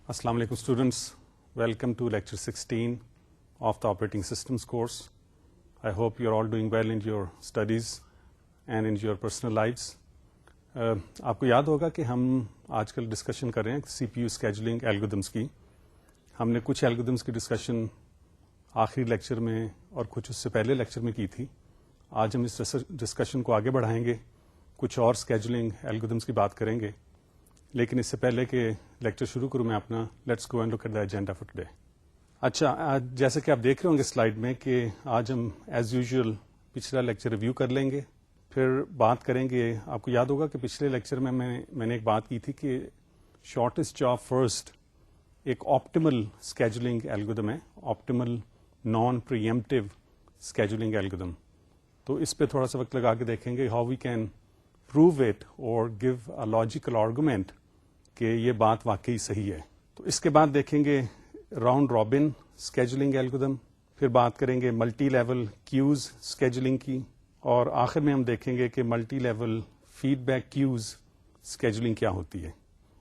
Assalamu alaikum students, welcome to lecture 16 of the operating systems course. I hope you're all doing well in your studies and in your personal lives. آپ کو یاد ہوگا کہ ہم آج کل discussion کر رہے ہیں سی پی یو اسکیجولنگ ایلگودمس کی. ہم نے کچھ ایلگودمس کی ڈسکشن آخری لیکچر میں اور کچھ اس سے پہلے لیکچر میں کی تھی. آج ہم اس ڈسکشن کو آگے بڑھائیں گے, کچھ اور اسکیجولنگ ایلگودمس کی بات کریں گے. لیکن اس سے پہلے کہ لیکچر شروع کروں میں اپنا let's go and look at the agenda for today. اچھا, جیسے کہ آپ دیکھ رہے ہوں گے سلائیڈ میں کہ آج ہم ایز یوزول پچھلا لیکچر ریویو کر لیں گے, پھر بات کریں گے. آپ کو یاد ہوگا کہ پچھلے لیکچر میں میں نے ایک بات کی تھی کہ شارٹیسٹ جاب فرسٹ ایک آپٹیمل اسکیجولنگ ایلگودم ہے, optimal non preemptive scheduling algorithm. تو اس پہ تھوڑا سا وقت لگا کے دیکھیں گے how we can prove it اور گیو اے لاجیکل آرگومنٹ کہ یہ بات واقعی صحیح ہے. تو اس کے بعد دیکھیں گے راؤنڈ رابن اسکیجولنگ ایلگودم, پھر بات کریں گے ملٹی لیول کیوز اسکیجولنگ کی, اور آخر میں ہم دیکھیں گے کہ multi level feedback queues scheduling کیا ہوتی ہے,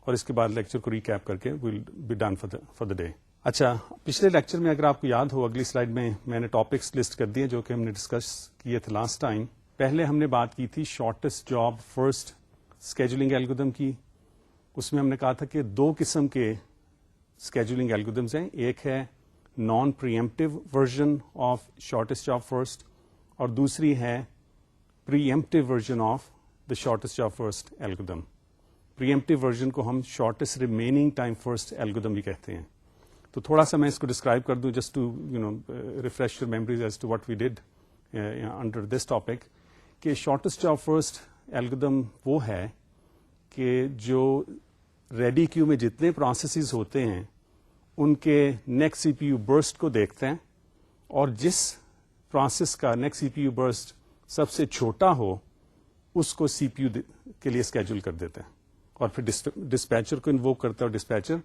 اور اس کے بعد لیکچر کو ریکیپ کر کے will be done for the day. اچھا, پچھلے لیکچر میں اگر آپ کو یاد ہو اگلی سلائیڈ میں نے ٹاپکس لسٹ کر دیے جو کہ ہم نے ڈسکس کیے تھے لاسٹ ٹائم. پہلے ہم نے بات کی تھی shortest job first scheduling algorithm کی. اس میں ہم نے کہا تھا کہ دو قسم کے اسکیجولنگ ایلگودمز ہیں, ایک ہے non preemptive version of shortest job first اور دوسری ہے preemptive version of the shortest job first algorithm. Preemptive version کو ہم shortest remaining time first algorithm بھی کہتے ہیں. تو تھوڑا سا میں اس کو ڈسکرائب کر دوں just to refresh your memories as to what we did under this topic, کہ شارٹیسٹ جاب فرسٹ ایلگودم وہ ہے کہ جو ریڈی کیو میں جتنے پروسیسز ہوتے ہیں ان کے نیکسٹ سی پی یو برسٹ کو دیکھتے ہیں, اور جس پروسیس کا نیکسٹ سی پی یو برسٹ سب سے چھوٹا ہو اس کو سی پی یو کے لیے اسکیجول کر دیتے ہیں, اور پھر ڈسپیچر کو انووک کرتا ہے, اور dispatcher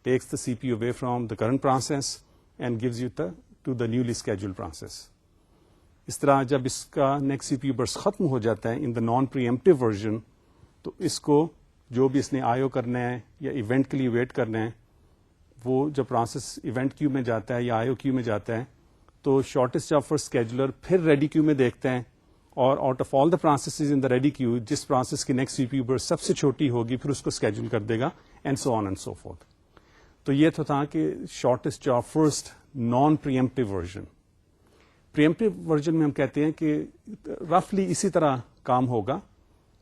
takes the C P U away from the current process and gives you to the newly scheduled process. اس طرح جب اس کا نیکسٹ سی پی یو برسٹ ختم ہو جاتا ہے ان دا نان پری ایمپٹیو ورژن, تو اس کو جو بھی اس نے آئی او کرنا ہے یا ایونٹ کے لیے ویٹ کرنا ہے, وہ جب پروسیس ایونٹ کیو میں جاتا ہے یا آئی او کیو میں جاتا ہے تو شارٹیسٹ جاب فرسٹ اسکیجولر پھر ریڈی کیو میں دیکھتے ہیں, اور out of all the processes in the ready queue جس پروسیس کی نیکسٹ سی پی یو برسٹ سب سے چھوٹی ہوگی پھر اس کو اسکیجول کر دے گا, and so on and so forth. تو یہ تو تھا کہ shortest job first non preemptive version. Preemptive version میں ہم کہتے ہیں کہ رفلی اسی طرح کام ہوگا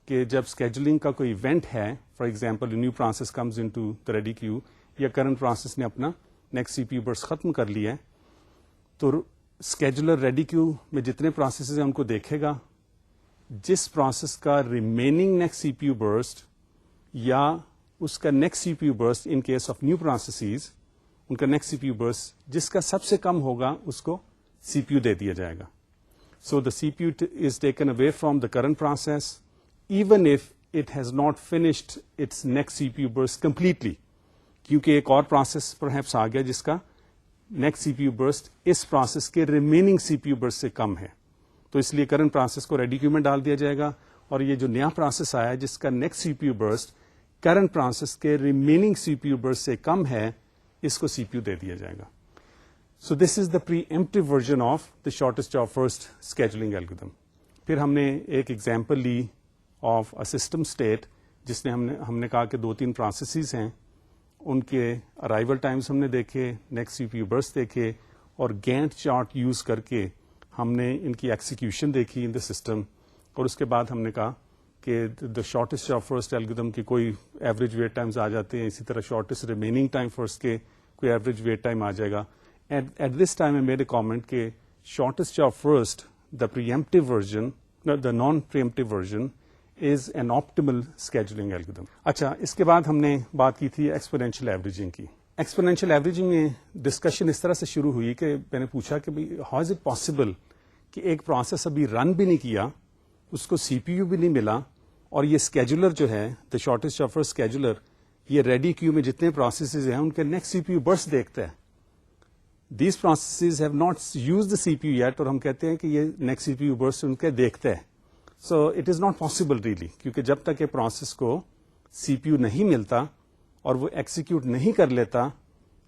کہ جب اسکیجولنگ کا کوئی ایونٹ ہے, for example new process comes in to the ready queue یا کرنٹ پروسیس نے اپنا نیکسٹ سی پی یو برسٹ ختم کر لیا ہے, تو اسکیجولر ریڈی کیو میں جتنے پروسیسز ہیں ان کو دیکھے گا, جس پروسیس کا ریمیننگ نیکسٹ سی پی یو برسٹ یا اس کا next C P U burst in case of new processes ان کا نیکسٹ سی پی یو برسٹ جس کا سب سے کم ہوگا اس کو سی پی یو دے دیا جائے گا. So the C P U is taken away from the current process even if it has not finished its next C P U burst completely, کیونکہ ایک اور پروسیس پرہیپس آ گیا جس کا نیکسٹ سی پی یو برسٹ اس process کے remaining C P U burst سے کم ہے, تو اس لیے کرنٹ پروسیس کو ریڈی کیو میں ڈال دیا جائے گا, اور یہ جو نیا پروسیس آیا جس کا نیکسٹ سی P U burst current process کے remaining C P U burst سے کم ہے اس کو سی پی یو دے دیا جائے گا. So this is the preemptive version of the shortest job first scheduling algorithm. پھر ہم نے ایک ایگزامپل لی آف اے سسٹم اسٹیٹ جس نے ہم نے کہا کہ 2-3 پروسیسز ہیں, ان کے ارائیول ٹائمز ہم نے دیکھے, نیکسٹ سی پی یو برسٹ دیکھے, اور گینٹ چارٹ یوز کر کے ہم نے ان کی ایکسیکیوشن دیکھی ان دا سسٹم, اور اس کے بعد ہم نے کہا کہ دا شارٹیسٹ جاب فرسٹ ایلگودم کی کوئی ایوریج ویٹ ٹائمز آ جاتے ہیں, اسی طرح شارٹیسٹ ریمیننگ ٹائم فرسٹ کے کوئی ایوریج ویٹ ٹائم آ جائے گا. At this time I made a comment کہ shortest job first, the preemptive version, the non-preemptive version is an optimal scheduling algorithm. اچھا, اس کے بعد ہم نے بات کی تھی ایکسپونینشیل ایوریجنگ کی. ایکسپونینشیل ایوریجنگ میں ڈسکشن اس طرح سے شروع ہوئی کہ میں نے پوچھا کہ ہاؤ از اٹ پاسبل کہ ایک پروسیس ابھی رن بھی نہیں کیا, اس کو سی پی یو بھی نہیں ملا, اور یہ اسکیجولر جو ہے the shortest job first scheduler یہ ریڈی کیو میں جتنے پروسیسز ہیں ان کے نیکسٹ سی پی یو برسٹ دیکھتا ہے. These processes have not used the CPU yet, اور ہم کہتے ہیں کہ یہ نیکسٹ سی پی یو برسٹ ان کے دیکھتے ہیں. So it is not possible really, کیونکہ جب تک کہ پروسیس کو سی پی یو نہیں ملتا اور وہ ایکسیکیوٹ نہیں کر لیتا,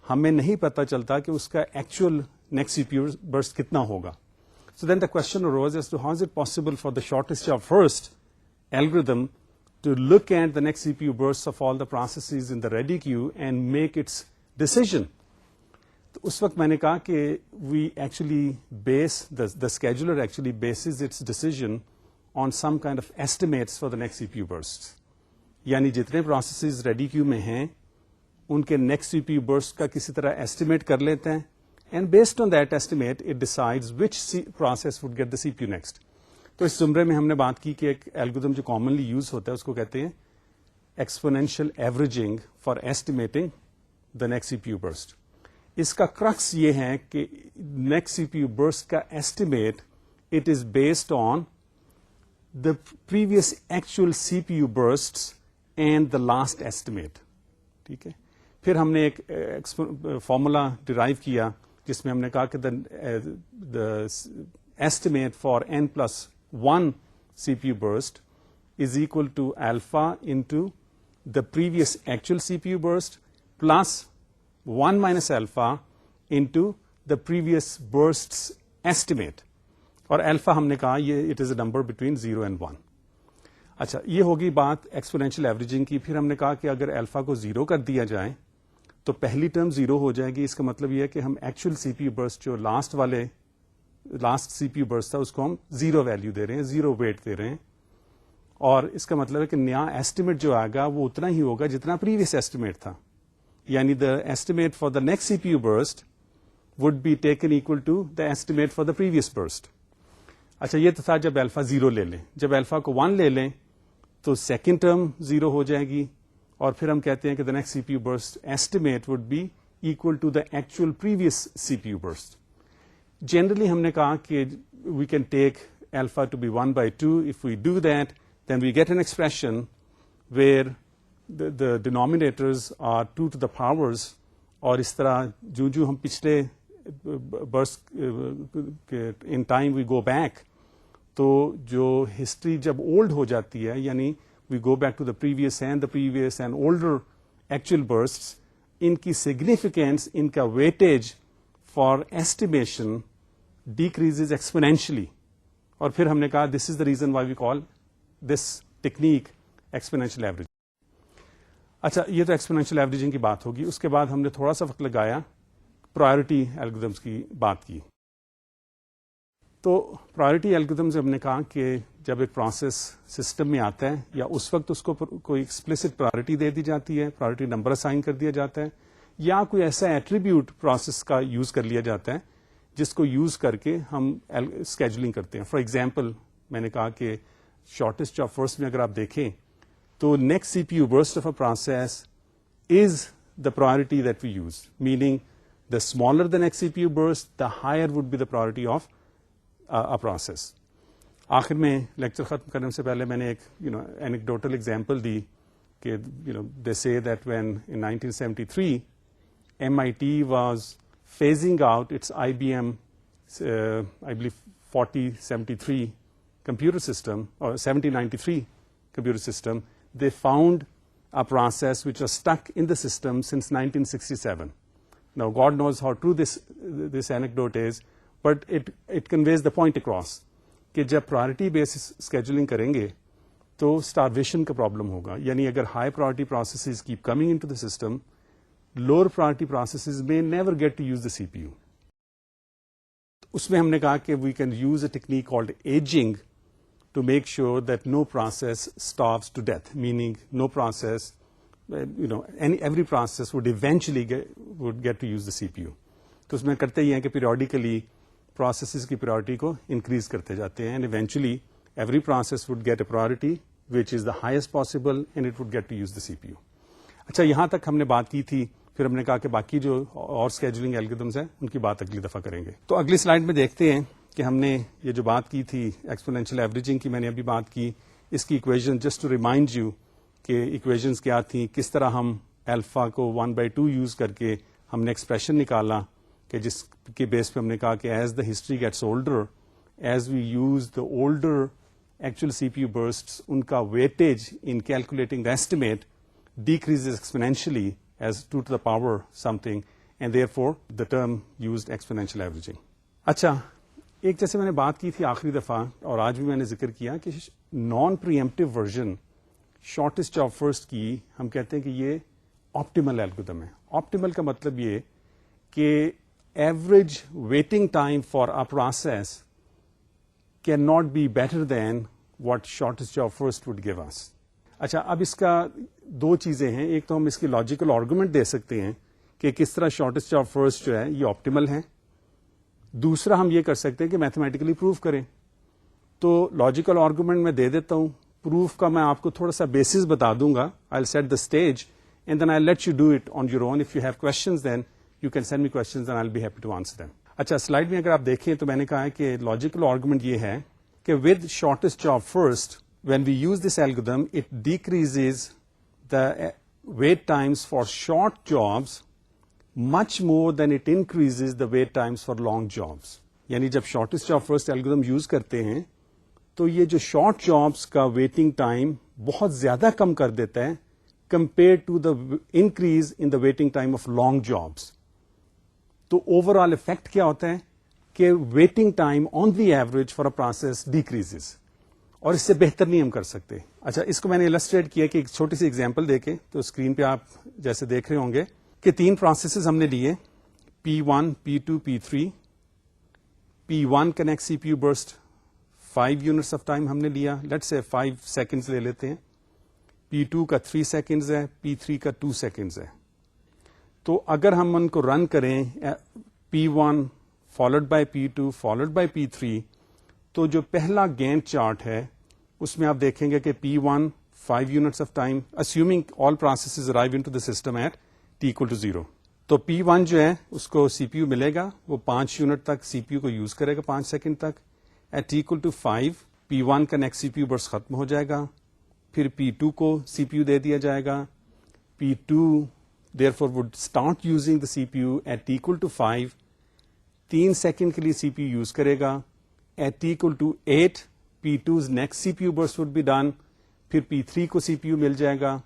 ہمیں نہیں پتا چلتا کہ اس کا ایکچوئل نیکسٹ سی پی یو برسٹ کتنا ہوگا. So then the question arose as to how is it possible for the shortest job first algorithm to look at the next CPU bursts of all the processes in the ready queue and make its decision. تو اس وقت میں نے کہا کہ we actually base the scheduler actually bases its decision on some kind of estimates for the next CPU bursts. یعنی جتنے processes ready queue میں ہیں ان کے next CPU burst کا کسی طرح estimate کر لیتے ہیں, and based on that estimate it decides which process would get the CPU next. تو اس زمرے میں ہم نے بات کی کہ ایک الگورتھم جو کامنلی یوز ہوتا ہے اس کو کہتے ہیں exponential averaging for estimating the next C P U burst. اس کا کرکس یہ ہے کہ نیکسٹ سی پی یو برسٹ کا estimate it is based on the previous actual C P U burst and the last estimate. ٹھیک ہے, پھر ہم نے ایک فارمولا ڈرائیو کیا جس میں ہم نے کہا کہ the estimate for n+1 C P U burst is equal to alpha into the previous actual CPU burst plus 1 minus alpha into the previous burst's estimate. اور alpha ہم نے کہا یہ it is a number between 0 and 1. اچھا, یہ ہوگی بات exponential averaging کی. پھر ہم نے کہا کہ اگر alpha کو 0 کر دیا جائے تو پہلی ٹرم 0 ہو جائے گی. اس کا مطلب یہ ہے کہ ہم ایکچوئل سی پی یو برسٹ جو لاسٹ سی پی یو برسٹ تھا اس کو ہم 0 ویلیو دے رہے ہیں, 0 ویٹ دے رہے ہیں, اور اس کا مطلب ہے کہ نیا ایسٹیمیٹ جو آئے گا وہ اتنا ہی ہوگا جتنا پریویس ایسٹیمیٹ تھا. یعنی the estimate for the next C P U burst would be taken equal to the estimate for the previous burst. اچھا, یہ تو تھا جب الفا 0 لے لیں. جب الفا کو 1 لے لیں تو سیکنڈ ٹرم 0 ہو جائے گی, اور پھر ہم کہتے ہیں کہ the next C P U burst estimate would be equal to the actual previous CPU burst. Generally ہم نے کہا کہ we can take alpha to be 1/2. If we do that, then we get an expression where the denominators are 2 to the powers, اور اس طرح جو ہم پچھلے burst in time we go back, تو جو ہسٹری جب اولڈ ہو جاتی ہے, یعنی we go back to the previous and older actual bursts, ان کی سگنیفیکینس, ان کا weightage for estimation decreases exponentially. اور پھر ہم نے کہا this is the reason why we call this technique exponential average. اچھا, یہ تو ایکسپونینشیل ایوریجنگ کی بات ہوگی. اس کے بعد ہم نے تھوڑا سا وقت لگایا پرائرٹی الگورتھمس کی بات کی. تو پرائرٹی الگورتھمس ہم نے کہا کہ جب ایک پروسیس سسٹم میں آتا ہے یا اس وقت اس کو کوئی ایکسپلسٹ پرائرٹی دے دی جاتی ہے, پرائرٹی نمبر اسائن کر دیا جاتا ہے, یا کوئی ایسا ایٹریبیوٹ پروسیس کا یوز کر لیا جاتا ہے جس کو یوز کر کے ہم اسکیجولنگ کرتے ہیں. فار ایگزامپل میں نے کہا کہ شارٹیسٹ جاب فرسٹ میں اگر آپ دیکھیں تو next C P U burst of a process is the priority that we use, meaning the smaller the next C P U burst the higher would be the priority of a process. آخر میں lecture ختم کرنے سے پہلے میں نے ایک اینیکڈوٹل example دی کہ they say that when in 1973 MIT was phasing out its IBM I believe 4073 computer system or 7093 computer system, they found a process which was stuck in the system since 1967. Now God knows how true this anecdote is, but it conveys the point across کہ جب priority basis scheduling کریں گے تو starvation کا problem ہوگا. یعنی اگر high priority processes keep coming into the system, lower priority processes میں never get to use the C P U. اس میں ہم نے کہا کہ we can use a technique called aging to make sure that no process starves to death, meaning no process every process would eventually would get to use the C P U. تو اس میں کرتے ہی ہیں کہ periodically processes کی priority کو increase کرتے جاتے ہیں, and eventually every process would get a priority which is the highest possible and it would get to use the C P U. اچھا, یہاں تک ہم نے بات کی تھی. پھر ہم نے کہا کہ باقی جو اور اسکیجولنگ الگورتھمز ہیں ان کی بات اگلی دفعہ کریں گے. تو اگلی سلائڈ میں دیکھتے ہیں کہ ہم نے یہ جو بات کی تھی ایکسپونینشیل ایوریجنگ کی, میں نے ابھی بات کی, اس کی equation just to remind you کہ اکویژنس کیا تھیں, کس طرح ہم الفا کو 1/2 یوز کر کے ہم نے ایکسپریشن نکالا کہ جس کے بیس پہ ہم نے کہا کہ as the history gets older, as we use the older actual C P U burst, ان کا weightage in calculating the estimate decreases exponentially as 2 to the power something, and therefore the term used exponential averaging. اچھا، ایک جیسے میں نے بات کی تھی آخری دفعہ اور آج بھی میں نے ذکر کیا کہ naan preemptive version shortest job first کی ہم کہتے ہیں کہ یہ آپٹیمل الگورتھم ہے. آپٹیمل کا مطلب یہ کہ average waiting time for a process can not be better than what shortest job first would give us. اچھا، اب اس کا دو چیزیں ہیں. ایک تو ہم اس کی لاجیکل آرگومنٹ دے سکتے ہیں کہ کس طرح شارٹیسٹ جاب فرسٹ جو ہے یہ آپٹیمل ہے. دوسرا ہم یہ کر سکتے ہیں کہ میتھمیٹیکلی پروف کریں. تو لاجیکل آرگومنٹ میں دے دیتا ہوں. پروف کا میں آپ کو تھوڑا سا بیسس بتا دوں گا. I set the stage and then I let you do it on your own. If you have questions then you can send me questions and I will be happy to answer them. اچھا، slide میں اگر آپ دیکھیں تو میں نے کہا ہے کہ لاجیکل آرگومنٹ یہ ہے کہ with shortest job first when we use this algorithm, it decreases the wait times for short jobs much more than it increases the wait times for long jobs. یعنی جب shortest job first algorithm use کرتے ہیں تو یہ جو short jobs کا waiting time بہت زیادہ کم کر دیتا ہے compared to the increase in the waiting time of long jobs. تو overall effect کیا ہوتا ہے کہ waiting time on the average for a process decreases. اور اس سے بہتر نہیں ہم کر سکتے. اچھا، اس کو میں نے السٹریٹ کیا کہ ایک چھوٹی سی ایگزامپل دے کے. تو اسکرین پہ آپ جیسے دیکھ رہے ہوں گے کہ 3 پروسیسز ہم نے لیے P1, P2, P3. P1 کا next C P U burst 5 units of time ہم نے لیا. لیٹ سے 5 سیکنڈز لے لیتے ہیں. P2 کا 3 سیکنڈز ہے, P3 کا 2 سیکنڈز ہے. تو اگر ہم ان کو رن کریں P1 followed by P2 followed by P3 تو جو پہلا گینٹ چارٹ ہے اس میں آپ دیکھیں گے کہ P1 5 units of time assuming all processes arrive into the system at T equal to 0. تو P1 جو ہے اس کو سی پی یو ملے گا, وہ 5 یونٹ تک سی پی یو کو یوز کرے گا 5 سیکنڈ تک. At T equal to 5 P1 کا نیکسٹ سی پی یو برس ختم ہو جائے گا. پھر P2 کو سی پی یو دے دیا جائے گا. P2 therefore would start using the CPU at T equal to 5. 3 second کے لیے سی پی یو یوز کرے گا. At T equal to 8, P2's next CPU burst would be done. پھر P3 کو CPU مل جائے گا,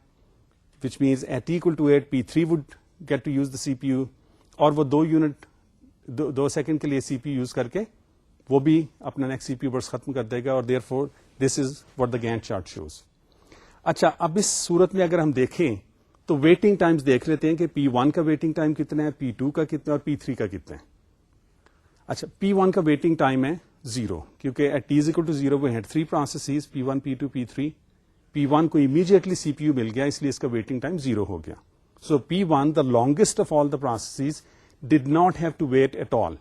which means at T equal to 8, P3 would get to use the CPU. اور وہ 2 second کے لیے CPU یوز کر کے وہ بھی اپنا نیکسٹ CPU burst ختم کر دے گا. اور therefore this is what the Gantt chart shows. اچھا, اب اس صورت میں اگر ہم دیکھیں تو ویٹنگ ٹائمز دیکھ لیتے ہیں کہ P1 کا ویٹنگ ٹائم کتنا ہے, P2 کا کتنا ہے اور P3 کا کتنا ہے. اچھا, P1 کا ویٹنگ ٹائم ہے 0 کیونکہ at T is equal to 0 we had 3 processes P1, P2, P3. P1 کو immediately CPU مل گیا, اس لیے اس کا waiting time 0 ہو گیا. So P1, the longest of all the processes, did not have to wait at all.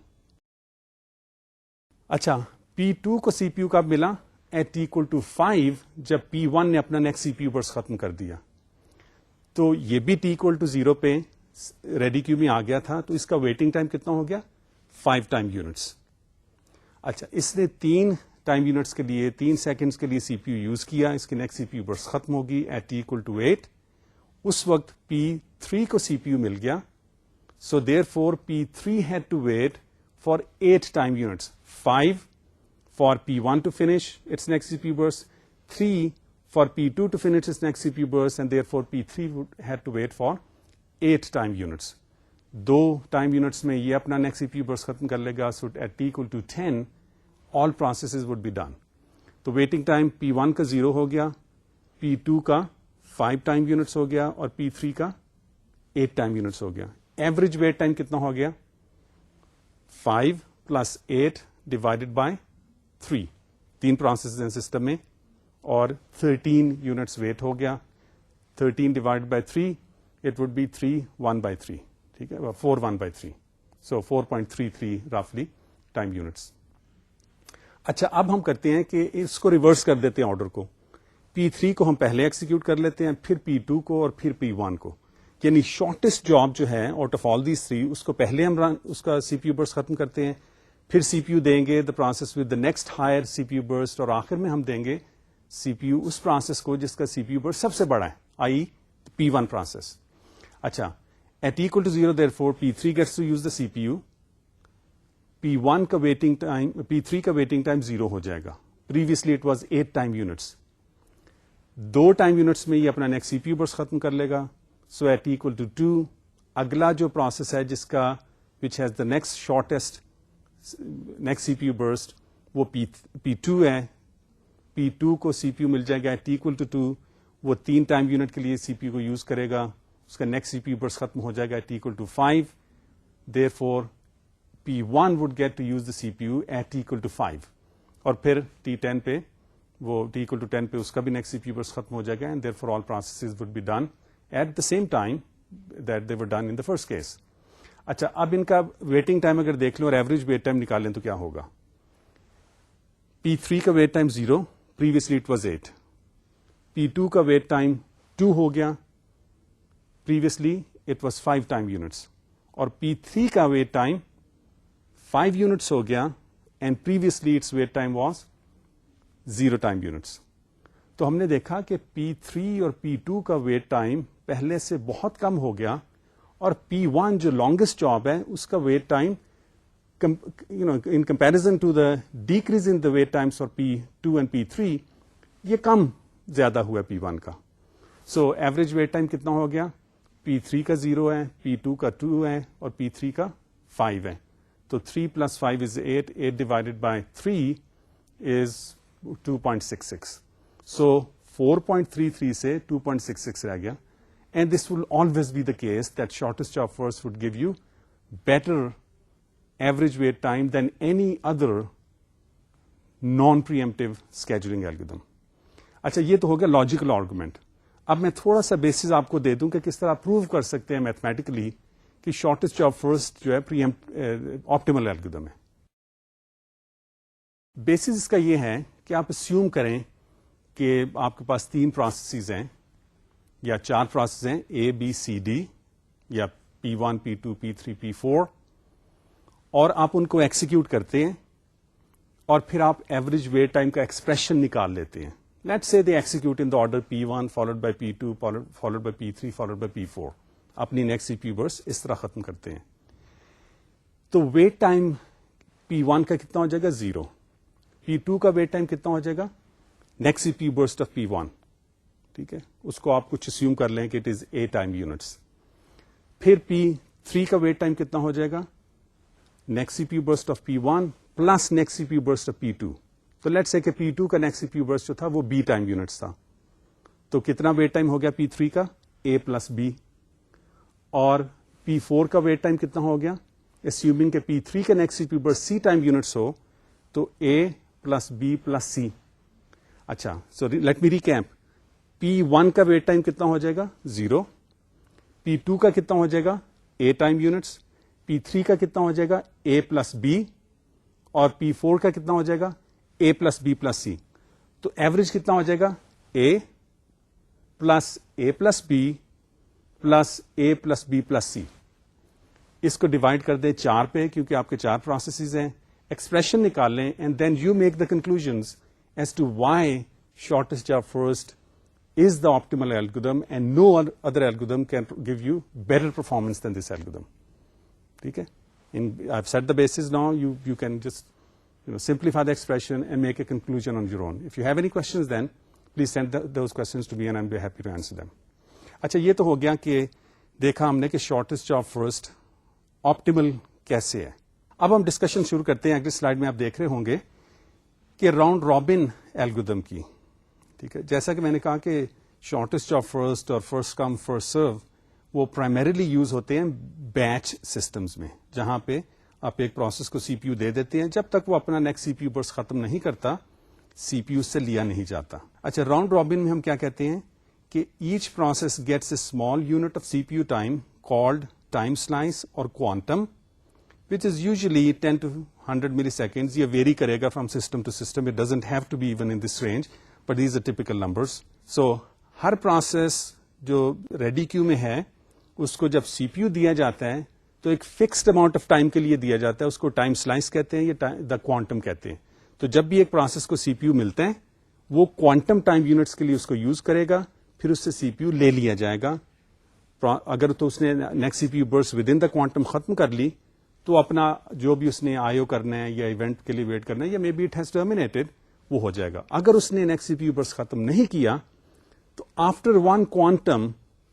اچھا, P2 کو CPU کب ملا؟ At T equal to 5 جب P1 نے اپنا نیکسٹ CPU برس ختم کر دیا. تو یہ بھی T equal to 0 پہ ریڈی کیو میں آ گیا تھا, تو اس کا ویٹنگ ٹائم کتنا ہو گیا؟ 5 ٹائم یونٹس. اچھا, اس نے 3 ٹائم یونٹس کے لیے 3 سیکنڈز کے لیے سی پی یو یوز کیا, اس کی نیکسٹ سی پی یو برس ختم ہوگی ایٹ T equal to 8. اس وقت P3 کو سی پی یو مل گیا. So therefore P3 had to wait for 8 time units. 5 for P1 to finish its next C P U burst, 3 for P2 to finish its next C P U burst, and therefore P3 had to wait for 8 time units. 2 time units میں یہ اپنا next سی پی U burst ختم کر لے گا. So at T equal to 10 all processes would be done. تو waiting time P1 کا 0 ہو گیا, P2 کا 5 ٹائم یونٹس ہو گیا اور P3 کا 8 ٹائم یونٹس ہو گیا. ایوریج ویٹ ٹائم کتنا ہو گیا؟ 5 + 8 / 3. 3 پروسیسز ہیں سسٹم میں اور 13 یونٹس ویٹ ہو گیا. 13 / 3 it would be 3 1/3. ٹھیک ہے, 4 1/3. So 4.33 roughly time units. اچھا, اب ہم کرتے ہیں کہ اس کو ریورس کر دیتے ہیں آرڈر کو. P3 کو ہم پہلے ایکسیکیوٹ کر لیتے ہیں, پھر P2 کو اور پھر P1 کو. یعنی شارٹیسٹ جاب جو ہے آؤٹ آف آل دیز 3 اس کو پہلے ہم اس کا سی پی یو برسٹ ختم کرتے ہیں, پھر سی پی یو دیں گے the process with the next higher C P U burst, اور آخر میں ہم دیں گے سی پی یو اس پروسیس کو جس کا سی پی یو برسٹ سب سے بڑا ہے, آئی P1 پروسیس. اچھا, at equal to 0 therefore P3 gets to use the CPU. P1 کا ویٹنگ ٹائم, P3 کا ویٹنگ ٹائم 0 ہو جائے گا. Previously it was 8 time units. 2 time units میں یہ اپنا نیکسٹ سی پی یو برسٹ ختم کر لے گا. سو ایٹ ایکول ٹو 2 اگلا جو پروسیس ہے جس کا which has the next shortest next C P U burst وہ P2 ہے. P2 کو سی پی یو مل جائے گا ایٹ ایکول ٹو 2. وہ 3 ٹائم یونٹ کے لیے سی پی یو کو یوز کرے گا. اس کا نیکسٹ سی پی یو برسٹ ختم ہو جائے گا at equal to 5. Therefore P1 would get to use the CPU at equal to 5. اور پھر T10 پہ وہ T equal to 10 پہ اس کا بھی نیکسٹ سی پی یو برسٹ ختم ہو جائے گا. And therefore all processes would be done at the same time that they were done in the first case. اچھا اب ان کا ویٹنگ ٹائم اگر دیکھ لیں اور ایوریج ویٹ ٹائم نکال لیں تو کیا ہوگا. P3 کا wait time 0, previously it was 8. P2 کا ویٹ ٹائم 2 ہو گیا, previously it was 5 time units. اور P3 کا ویٹ ٹائم 5 یونٹس ہو گیا and previously its wait time was 0 time units. تو ہم نے دیکھا کہ P3 اور P2 کا ویٹ ٹائم پہلے سے بہت کم ہو گیا اور P1 جو لانگسٹ جاب ہے اس کا wait time in comparison to the decrease in the wait times for P2 and P3 یہ کم زیادہ ہوا P1 کا. سو ایوریج ویٹ ٹائم کتنا ہو گیا. P3 کا 0 ہے, P2 کا 2 ہے اور P3 کا 5 ہے. تو 3 + 5 is 8. 8 divided by 3 is 2.66. So 4.33 سے 2.66 رہ گیا. And this will always be the case that shortest job first would give you better average wait time than any other non-preemptive scheduling algorithm. اچھا یہ تو ہو گیا لاجیکل آرگومنٹ. اب میں تھوڑا سا بیسز آپ کو دے دوں کہ کس طرح پروو کر سکتے ہیں میتھمیٹیکلی کہ شارٹیسٹ جاب فرسٹ جو ہے آپٹیمل الگورتھم ہے. بیسز اس کا یہ ہے کہ آپ اسیوم کریں کہ آپ کے پاس 3 پروسیسز ہیں یا 4 پروسیس ہیں A B C D یا P1 P2 P3 P4 اور آپ ان کو ایکسیکیوٹ کرتے ہیں اور پھر آپ ایوریج ویٹ ٹائم کا ایکسپریشن نکال لیتے ہیں. Let's say they execute in the order P1 followed by P2 followed by P3 followed by P4. اپنی نیکسٹ سی پی یو برسٹ اس طرح ختم کرتے ہیں. تو ویٹ ٹائم P1 کا کتنا ہو جائے گا 0. P2 کا ویٹ ٹائم کتنا ہو جائے گا next C P U burst of P1. ٹھیک ہے, اس کو آپ کچھ اسیوم کر لیں کہ اٹ از 8 ٹائم یونٹس. پھر P3 کا ویٹ ٹائم کتنا ہو جائے گا next C P U burst of P1 plus next C P U burst of P2. تو لیٹس سے کہ P2 کا نیکسٹ سی پی یو برسٹ جو تھا وہ B ٹائم یونٹس تھا. تو کتنا ویٹ ٹائم ہو گیا P3 کا A پلس B. اور P4 کا ویٹ ٹائم کتنا ہو گیا اسیومنگ کہ P3 کا نیکسٹ سی P U burst C time units ہو تو A plus B plus C. اچھا so let me recap. P1 کا ویٹ ٹائم کتنا ہو جائے گا 0. P2 کا کتنا ہو جائے گا A ٹائم یونٹس. P3 کا کتنا ہو جائے گا A پلس B اور P4 کا کتنا ہو جائے گا A plus B plus C. تو ایوریج کتنا ہو جائے گا A plus A plus B plus A plus B plus C. اس کو ڈیوائڈ کر دیں 4 پہ کیونکہ آپ کے 4 پروسیسز ہیں. ایکسپریشن نکال لیں and then you make the conclusions as to why shortest job first is the optimal algorithm and no other algorithm can give you better performance than this algorithm. Okay? I've set the basis now. You can just simplify the expression and make a conclusion on your own. If you have any questions then, please send those questions to me and I'll be happy to answer them. اچھا یہ تو ہو گیا کہ دیکھا ہم نے کہ shortest job first optimal کیسے ہے. اب ہم ڈسکشن شروع کرتے ہیں. اگلی سلائڈ میں آپ دیکھ رہے ہوں گے کہ راؤنڈ رابن الگورتھم کی. ٹھیک ہے, جیسا کہ میں نے کہا کہ شارٹیسٹ جاب فرسٹ اور فرسٹ کم فرسٹ سرو وہ پرائمریلی یوز ہوتے ہیں بیچ سسٹمز میں, جہاں پہ آپ ایک پروسیس کو سی پی یو دے دیتے ہیں, جب تک وہ اپنا نیکسٹ سی پی یو برسٹ ختم نہیں کرتا سی پی یو سے لیا نہیں جاتا. اچھا راؤنڈ رابن میں ہم کیا کہتے ہیں کہ each process gets a small unit of C P U time called time slice اور quantum which is usually 10 to 100 milliseconds. یہ ویری کرے گا from system to system. It doesn't have to be even in this range, but these are typical numbers. So Hare process جو ready queue میں ہے اس کو جب سی پی یو دیا جاتا ہے تو ایک فکسڈ اماؤنٹ آف ٹائم کے لیے دیا جاتا ہے, اس کو ٹائم سلائس کہتے ہیں یا دا کوانٹم کہتے ہیں. تو جب بھی ایک پروسیس کو سی پی یو ملتا ہے وہ کوانٹم ٹائم یونٹس کے لیے اس کو یوز کرے گا, پھر اس سے سی پی یو لے لیا جائے گا. اگر تو اس نے next C P U burst within the quantum ختم کر لی تو اپنا جو بھی اس نے آئیو کرنا ہے یا ایونٹ کے لیے ویٹ کرنا ہے یا may be it has terminated وہ ہو جائے گا. اگر اس نے نیکسٹ سی پی یو برسٹ ختم نہیں کیا آفٹر ون کوانٹم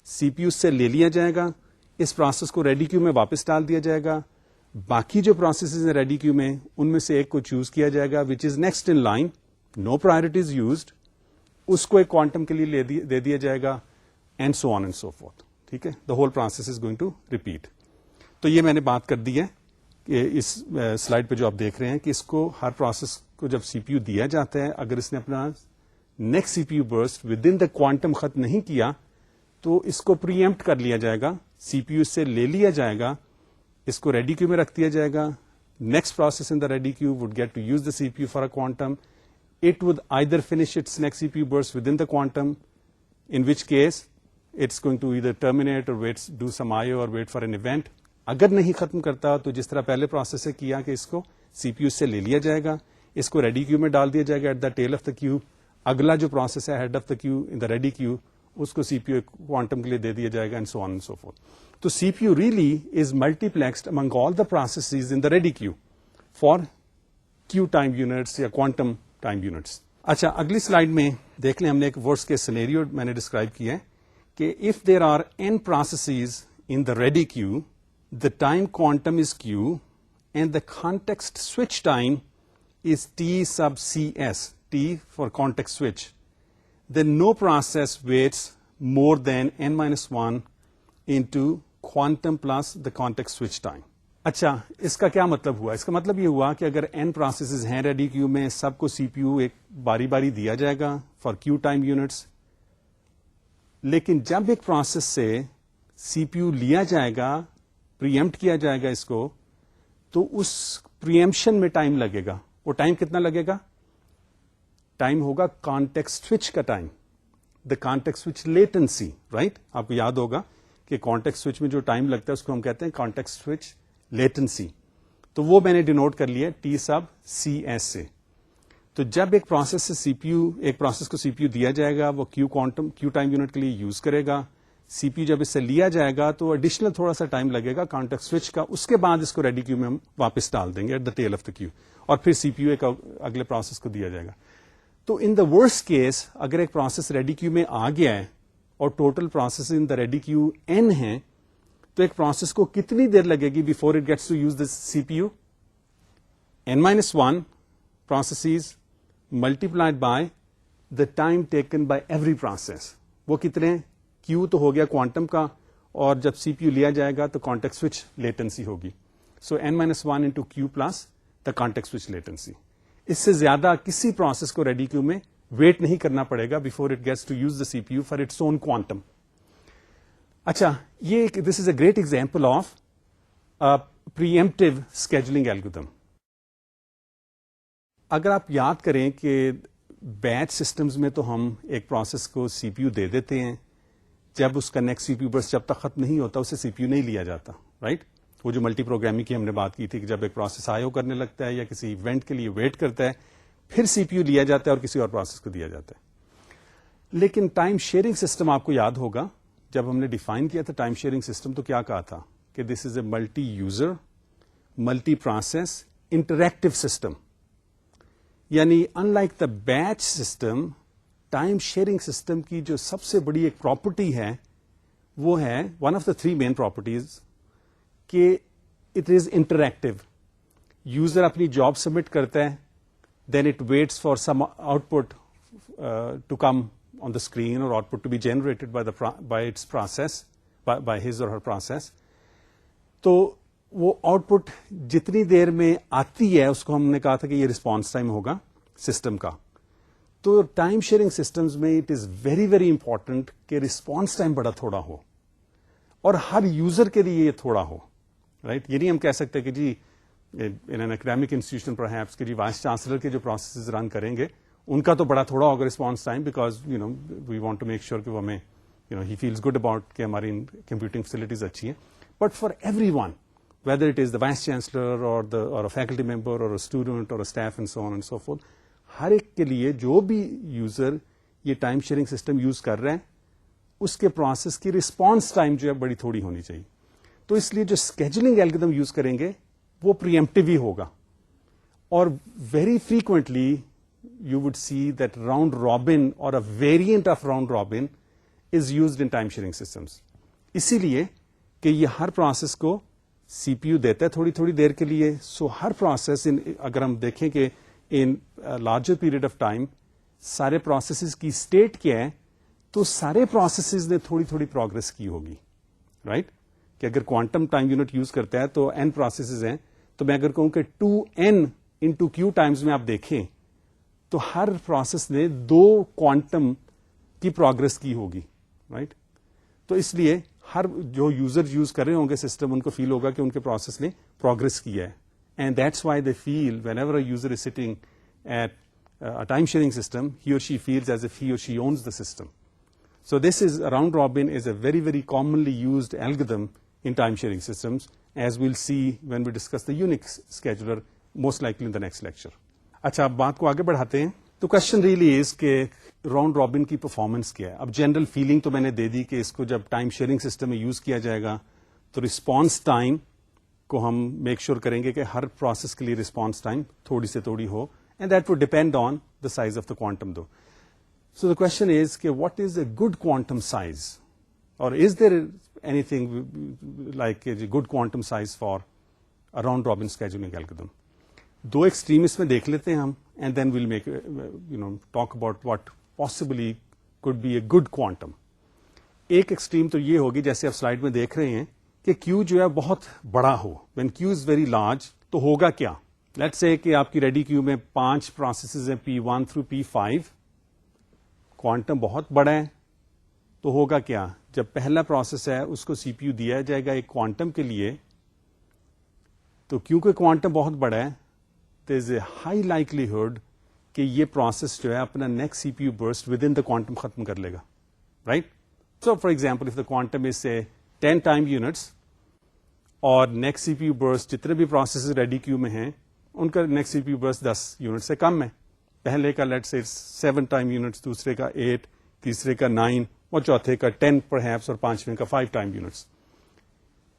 سی پی یو سے لے لیا جائے گا, اس پروسیس کو ریڈی کیو میں واپس ڈال دیا جائے گا, باقی جو پروسیسز ہیں ریڈی کیو میں ان میں سے ایک کو چوز کیا جائے گا which is next in line, no priorities used, اس کو ایک کوانٹم کے لیے دے دیا جائے گا, and so on and so forth. ٹھیک ہے, the whole process is going to repeat. تو یہ میں نے بات کر دی ہے کہ اس سلائڈ پہ جو آپ دیکھ رہے ہیں کہ اس کو ہر پروسیس کو جب سی پی یو دیا جاتا ہے, اگر اس نے اپنا next C P U burst within the quantum ختم نہیں کیا تو اس کو پری ایمپٹ کر لیا جائے گا, سی پی یو سے لے لیا جائے گا, اس کو ریڈی کیو میں رکھ دیا جائے گا. Next process in the ready queue would get to use the C P U for a quantum. It would either finish its next CPU burst within the quantum, in which case it's going to either terminate or do some IO or wait for an event. اگر نہیں ختم کرتا تو جس طرح پہلے process سے کیا کہ اس کو سی پی یو سے لے لیا جائے گا, اس کو ریڈی کیو میں ڈال دیا جائے گا at the tail of the queue, اگلا جو پروسیس ہے head of the queue in the ready queue اس کو سی پی یو کوانٹم کے لیے دے دیا جائے گا, and so on and so forth. تو C P U really is multiplexed among all the processes in the ready queue for q time units یا کوانٹم ٹائم یونٹس. اچھا, اگلی سلائیڈ میں دیکھ لیں, ہم نے ایک ورسٹ کیس سینیریو میں نے ڈسکرائب کیا ہے کہ if there are n processes in the ready queue, the time quantum is q and the context switch time is T sub C S, T for context switch, then no process waits more than n-1 into quantum plus the context switch time. اچھا, اس کا کیا مطلب ہوا؟ اس کا مطلب یہ ہوا کہ اگر n پروسیسز ہیں ریڈی کیو میں, سب کو سی پی یو ایک باری باری دیا جائے گا فار کیو ٹائم یونٹس, لیکن جب ایک پروسیس سے سی پی یو لیا جائے گا, پری ایمپٹ کیا جائے گا اس کو, تو اس پری ایمپشن میں ٹائم لگے گا. وہ ٹائم کتنا لگے گا؟ ٹائم ہوگا کانٹیکسٹ سوئچ کا ٹائم, دا کانٹیکسٹ سوئچ لیٹنسی, رائٹ؟ آپ کو یاد ہوگا کہ کانٹیکسٹ سوئچ میں جو ٹائم لگتا ہے اس کو ہم کہتے ہیں کانٹیکسٹ سوئچ لیٹنسی. تو وہ میں نے ڈینوٹ کر لیا ٹی سب سی ایس سے. تو جب ایک پروسیس سے سی پی یو, ایک پروسیس کو سی پی یو دیا جائے گا, وہ کیو ٹائم یونٹ کے لیے یوز کرے گا. سی پی یو جب اس سے لیا جائے گا تو ایڈیشنل تھوڑا سا ٹائم لگے گا کانٹیکسٹ سوئچ کا, اس کے بعد اس کو ریڈی کیو میں ہم واپس ڈال دیں گے at the tail of the queue, اور پھر سی پی یو ایک اگلے پروسیس کو دیا جائے گا. تو ان دا ورسٹ کیس اگر ایک پروسیس ریڈی کیو میں آ گیا ہے اور total process in the ready Q n ہے, تو ایک پروسیس کو کتنی دیر لگے گی before it gets to use the C P U? n-1 processes multiplied by the time taken by every process. وہ کتنے؟ کیو تو ہو گیا کوانٹم کا, اور جب سی پی یو لیا جائے گا تو کانٹیکسٹ سوئچ لیٹنسی ہوگی. So n-1 into q plus the context switch latency. اس سے زیادہ کسی پروسیس کو ریڈی کیو میں ویٹ نہیں کرنا پڑے گا before it gets to use the C P U for its own quantum. اچھا, یہ this is a great example of preemptive scheduling algorithm. اگر آپ یاد کریں کہ بیچ سسٹمز میں تو ہم ایک پروسیس کو سی پی یو دے دیتے ہیں, جب اس کا نیکسٹ سی پی یو برسٹ جب تک ختم نہیں ہوتا اسے سی پی یو نہیں لیا جاتا, رائٹ؟ وہ جو ملٹی پروگرامنگ کی ہم نے بات کی تھی کہ جب ایک پروسیس آئیو کرنے لگتا ہے یا کسی ایونٹ کے لیے ویٹ کرتا ہے, پھر سی پی یو لیا جاتا ہے اور کسی اور پروسیس کو دیا جاتا ہے. لیکن ٹائم شیئرنگ سسٹم آپ کو یاد ہوگا, جب ہم نے ڈیفائن کیا تھا ٹائم شیئرنگ سسٹم تو کیا کہا تھا کہ this is a multi user multi process interactive system. یعنی unlike the batch system, time sharing system کی جو سب سے بڑی ایک پراپرٹی ہے وہ ہے, one of the 3 main properties, کہ اٹ از انٹریکٹیو. یوزر اپنی جاب سبمٹ کرتا ہے, then it waits for some output to come on the screen اور output to be generated by its process, by his or her process. تو وہ out put جتنی دیر میں آتی ہے اس کو ہم نے کہا تھا کہ یہ رسپانس ٹائم ہوگا سسٹم کا. تو ٹائم شیئرنگ سسٹمز میں it is very very important کہ رسپانس ٹائم بڑا تھوڑا ہو اور ہر یوزر کے لیے یہ تھوڑا ہو, رائٹ؟ یہ نہیں ہم کہہ سکتے کہ جی in an academic institution perhaps کہ جی وائس چانسلر کے جو پروسیسز رن کریں گے ان کا تو بڑا تھوڑا ہوگا response time, because we want to make sure کہ وہ ہمیں ہی فیلز گڈ اباؤٹ کہ ہماری کمپیوٹنگ فیسلٹیز اچھی ہیں. But for every one, whether it is the vice chancellor or a faculty member or a student or a staff and so on and so forth, ہر ایک کے لیے جو بھی user یہ ٹائم شیئرنگ سسٹم یوز کر رہے ہیں اس کے پروسیس کی رسپانس ٹائم جو ہے بڑی تھوڑی ہونی چاہیے. تو اس لیے جو اسکیجولنگ ایلگودھم یوز کریں گے وہ پری ایمپٹیو ہی ہوگا. اور very frequently you would see that round robin or a variant of round robin is used in time sharing systems. اسی لیے کہ یہ ہر پروسیس کو سی پی یو دیتا ہے تھوڑی تھوڑی دیر کے لیے. سو ہر پروسیس اگر ہم دیکھیں کہ in larger period of time سارے پروسیسز کی اسٹیٹ کیا ہے, تو سارے پروسیسز نے تھوڑی تھوڑی پروگرس کی ہوگی, رائٹ. کہ اگر کوانٹم ٹائم یونٹ یوز کرتا ہے تو n پروسیسز ہیں, تو میں اگر کہوں کہ 2n انٹو کیو ٹائمز میں آپ دیکھیں تو ہر پروسیس نے 2 کوانٹم کی پروگرس کی ہوگی, رائٹ. تو اس لیے ہر جو یوزر یوز کر رہے ہوں گے سسٹم, ان کو فیل ہوگا کہ ان کے پروسیس نے پروگرس کیا ہے. And that's why they feel whenever a user is sitting at a time sharing system, he or she feels as if he or she owns the system. So this is round robin is a very, very commonly used algorithm in time sharing systems, as we'll see when we discuss the Unix scheduler, most likely in the next lecture. اچھا, اب بات کو آگے بڑھاتے ہیں. تو question really is کہ round robin کی پرفارمنس کیا ہے. اب جنرل فیلنگ تو میں نے دے دی کہ اس کو جب ٹائم شیئرنگ سسٹم میں یوز کیا جائے گا تو رسپانس ٹائم کو ہم میک شیور کریں گے کہ ہر پروسیس کے لیے رسپانس ٹائم تھوڑی سے تھوڑی ہو, and that would depend on the size of the quantum though. So the question is, what is a good quantum size? Or is there anything like a good quantum size for a round robin scheduling algorithm? Do extremes میں دیکھ لیتے ہیں ہم, and then we'll make talk about what possibly could be a good quantum. ایک extreme تو یہ ہوگی جیسے آپ سلائڈ میں دیکھ رہے ہیں کہ Q جو ہے بہت بڑا ہو. When Q is very large تو ہوگا کیا؟ لیٹس سے کہ آپ کی ریڈی کیو میں 5 پروسیسز ہیں P1 through P5, کوانٹم بہت بڑا ہے, تو ہوگا کیا؟ جب پہلا پروسیس ہے اس کو سی پی یو دیا جائے گا ایک کوانٹم کے لیے, تو کیونکہ کوانٹم بہت بڑا ہے دیر از اے ہائی لائکلیہڈ کہ یہ پروسیس جو ہے اپنا next C P U burst within the quantum ختم کر لے گا, right. So for example if the quantum is say 10 time units اور نیکسٹ سی پی یو برسٹ جتنے بھی پروسیسز ریڈی کیو میں ہیں ان کا نیکسٹ سی پی یو برسٹ 10 یونٹ سے کم ہے. پہلے کا لیٹ سے 7 ٹائم یونٹس, دوسرے کا 8, تیسرے کا 9 اور چوتھے کا 10 پرہیپس اور پانچویں کا 5 ٹائم یونٹس.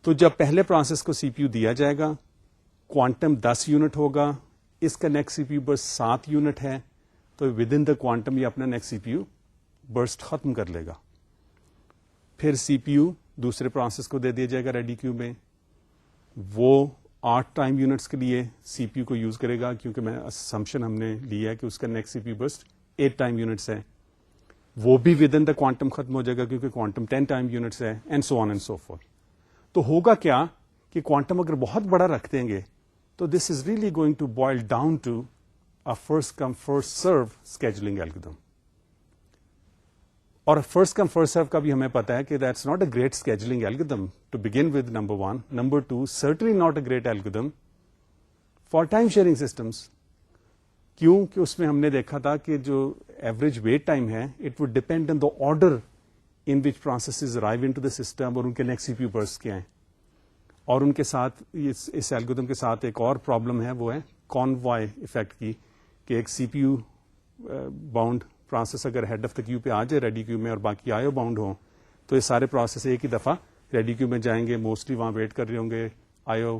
تو جب پہلے پروسیس کو سی پی یو دیا جائے گا, کوانٹم 10 یونٹ ہوگا, اس کا نیکسٹ سی پی یو برسٹ 7 یونٹ ہے, تو ود ان دا کوانٹم یہ اپنا نیکسٹ سی پی یو برسٹ ختم کر لے گا. پھر سی پی یو دوسرے پروسیس کو دے دیا جائے گا ریڈی کیو میں, وہ 8 ٹائم یونٹس کے لیے سی پی یو کو یوز کرے گا, کیونکہ میں اسمپشن ہم نے لیا ہے کہ اس کا نیکسٹ سی P U burst 8 time units ہے, وہ بھی ود ان دا کوانٹم ختم ہو جائے گا کیونکہ کوانٹم 10 ٹائم یونٹس ہے, and so on and so forth. تو ہوگا کیا کہ کوانٹم اگر بہت بڑا رکھ دیں گے تو this is really going to boil down to a first come first serve scheduling algorithm. اور فرسٹ کم فرسٹ سرو کا بھی ہمیں پتا ہے کہ that's not a great scheduling algorithm to begin with, number 1. Number 2, certainly not a great algorithm for time sharing systems. کیوں کہ اس میں ہم نے دیکھا تھا کہ جو ایوریج ویٹ ٹائم ہے it would depend on the order in which processes arrive in to the system, اور ان کے نیکسٹ سی پی یو برسٹ کیا ہیں. اور ان کے ساتھ اس ایلگودھم کے ساتھ ایک اور پرابلم ہے, وہ ہے کانوائے افیکٹ کی, کہ ایک سی پی یو باؤنڈ پروسیس اگر ہیڈ آف دا کیو پہ آ جائے ریڈی کیو میں اور باقی آئیو باؤنڈ ہوں, تو یہ سارے پروسیس ایک ہی دفعہ ریڈی کیو میں جائیں گے, موسٹلی وہاں ویٹ کر رہے ہوں گے, آئیو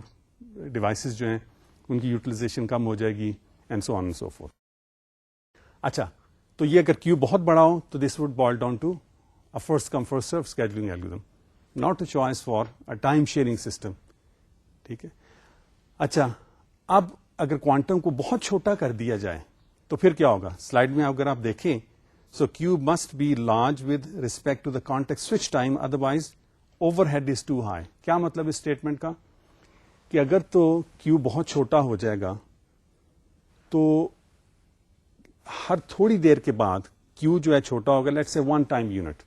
ڈیوائسز جو ہیں ان کی یوٹیلائزیشن کم ہو جائے گی, and so on and so forth. اچھا, تو یہ اگر کیو بہت بڑا ہو تو this would boil down to a first come first serve scheduling algorithm, not a choice for a time sharing system. ٹھیک ہے. اچھا, اب اگر کوانٹم کو بہت چھوٹا کر دیا جائے تو پھر کیا ہوگا؟ سلائڈ میں اگر آپ دیکھیں, so q must be large with respect to the context switch time, otherwise overhead is too high. کیا مطلب اس اسٹیٹمنٹ کا؟ کہ اگر تو کیو بہت چھوٹا ہو جائے گا تو ہر تھوڑی دیر کے بعد کیو جو ہے چھوٹا ہوگا, لیٹس سے 1 ٹائم یونٹ,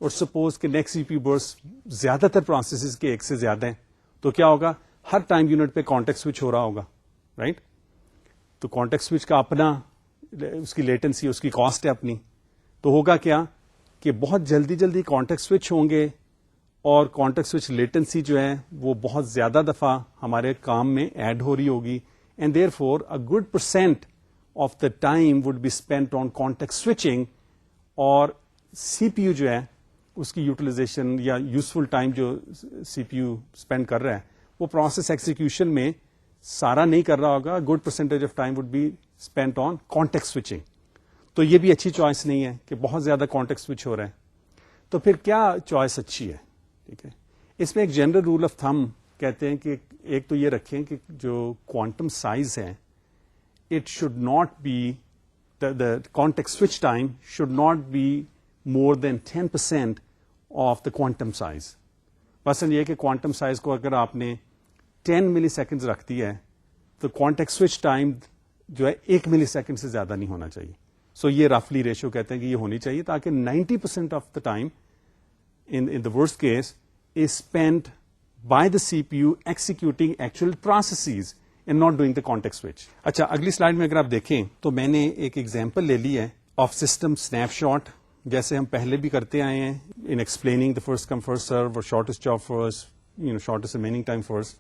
اور سپوز کہ نیکسٹ سی پی یو برسٹ زیادہ تر پروسیسز کے ایک سے زیادہ ہیں, تو کیا ہوگا؟ ہر ٹائم یونٹ پہ کانٹیکٹ سوئچ ہو رہا ہوگا, رائٹ. تو کانٹیکٹ سوئچ کا اپنا اس کی لیٹنسی, اس کی کاسٹ ہے اپنی. تو ہوگا کیا کہ بہت جلدی جلدی کانٹیکٹ سوئچ ہوں گے, اور کانٹیکٹ سوئچ لیٹنسی جو ہے وہ بہت زیادہ دفعہ ہمارے کام میں ایڈ ہو رہی ہوگی, and therefore a good percent of the time would be spent on context switching, اور سی پی یو جو ہے اس کی یوٹیلائزیشن یا یوزفل ٹائم جو سی پی یو اسپینڈ کر رہا ہے وہ پروسیس ایکسیکیوشن میں سارا نہیں کر رہا ہوگا. Good percentage of time would be spent on context switching. تو یہ بھی اچھی چوائس نہیں ہے کہ بہت زیادہ کانٹیکٹ سوئچ ہو رہا ہے. تو پھر کیا چوائس اچھی ہے؟ ٹھیک ہے، اس میں ایک جنرل رول آف تھم کہتے ہیں کہ ایک تو یہ رکھیں کہ جو کوانٹم سائز ہے it should not be the context switch time should not be more than 10% of the quantum size. مثلاً یہ کہ کوانٹم سائز کو اگر آپ نے 10 ملی سیکنڈز رکھ دیا ہے تو کانٹیکسٹ سوئچ ٹائم جو ہے 1 ملی سیکنڈ سے زیادہ نہیں ہونا چاہیے. سو یہ رفلی ریشو کہتے ہیں کہ یہ ہونی چاہیے تاکہ 90% of the time in the worst case is spent by the CPU executing actual processes and not doing the context switch. اچھا، اگلی سلائڈ میں اگر آپ دیکھیں تو میں نے ایک ایگزامپل لے لی ہے آف سسٹم اسنیپ شاٹ، جیسے ہم پہلے بھی کرتے آئے ہیں in explaining the first come first serve اور shortest job first, shortest remaining time first,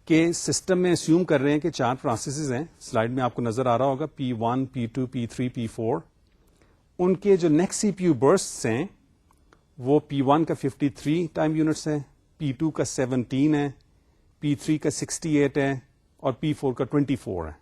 کہ سسٹم میں اسیوم کر رہے ہیں کہ 4 پروسیسز ہیں. سلائڈ میں آپ کو نظر آ رہا ہوگا P1 P2 P3 P4. ان کے جو نیکسٹ سی پی یو برسٹ ہیں وہ P1 کا 53 ٹائم یونٹس ہے، P2 کا 17 ہے، P3 کا 68 ہے اور P4 کا 24 ہے.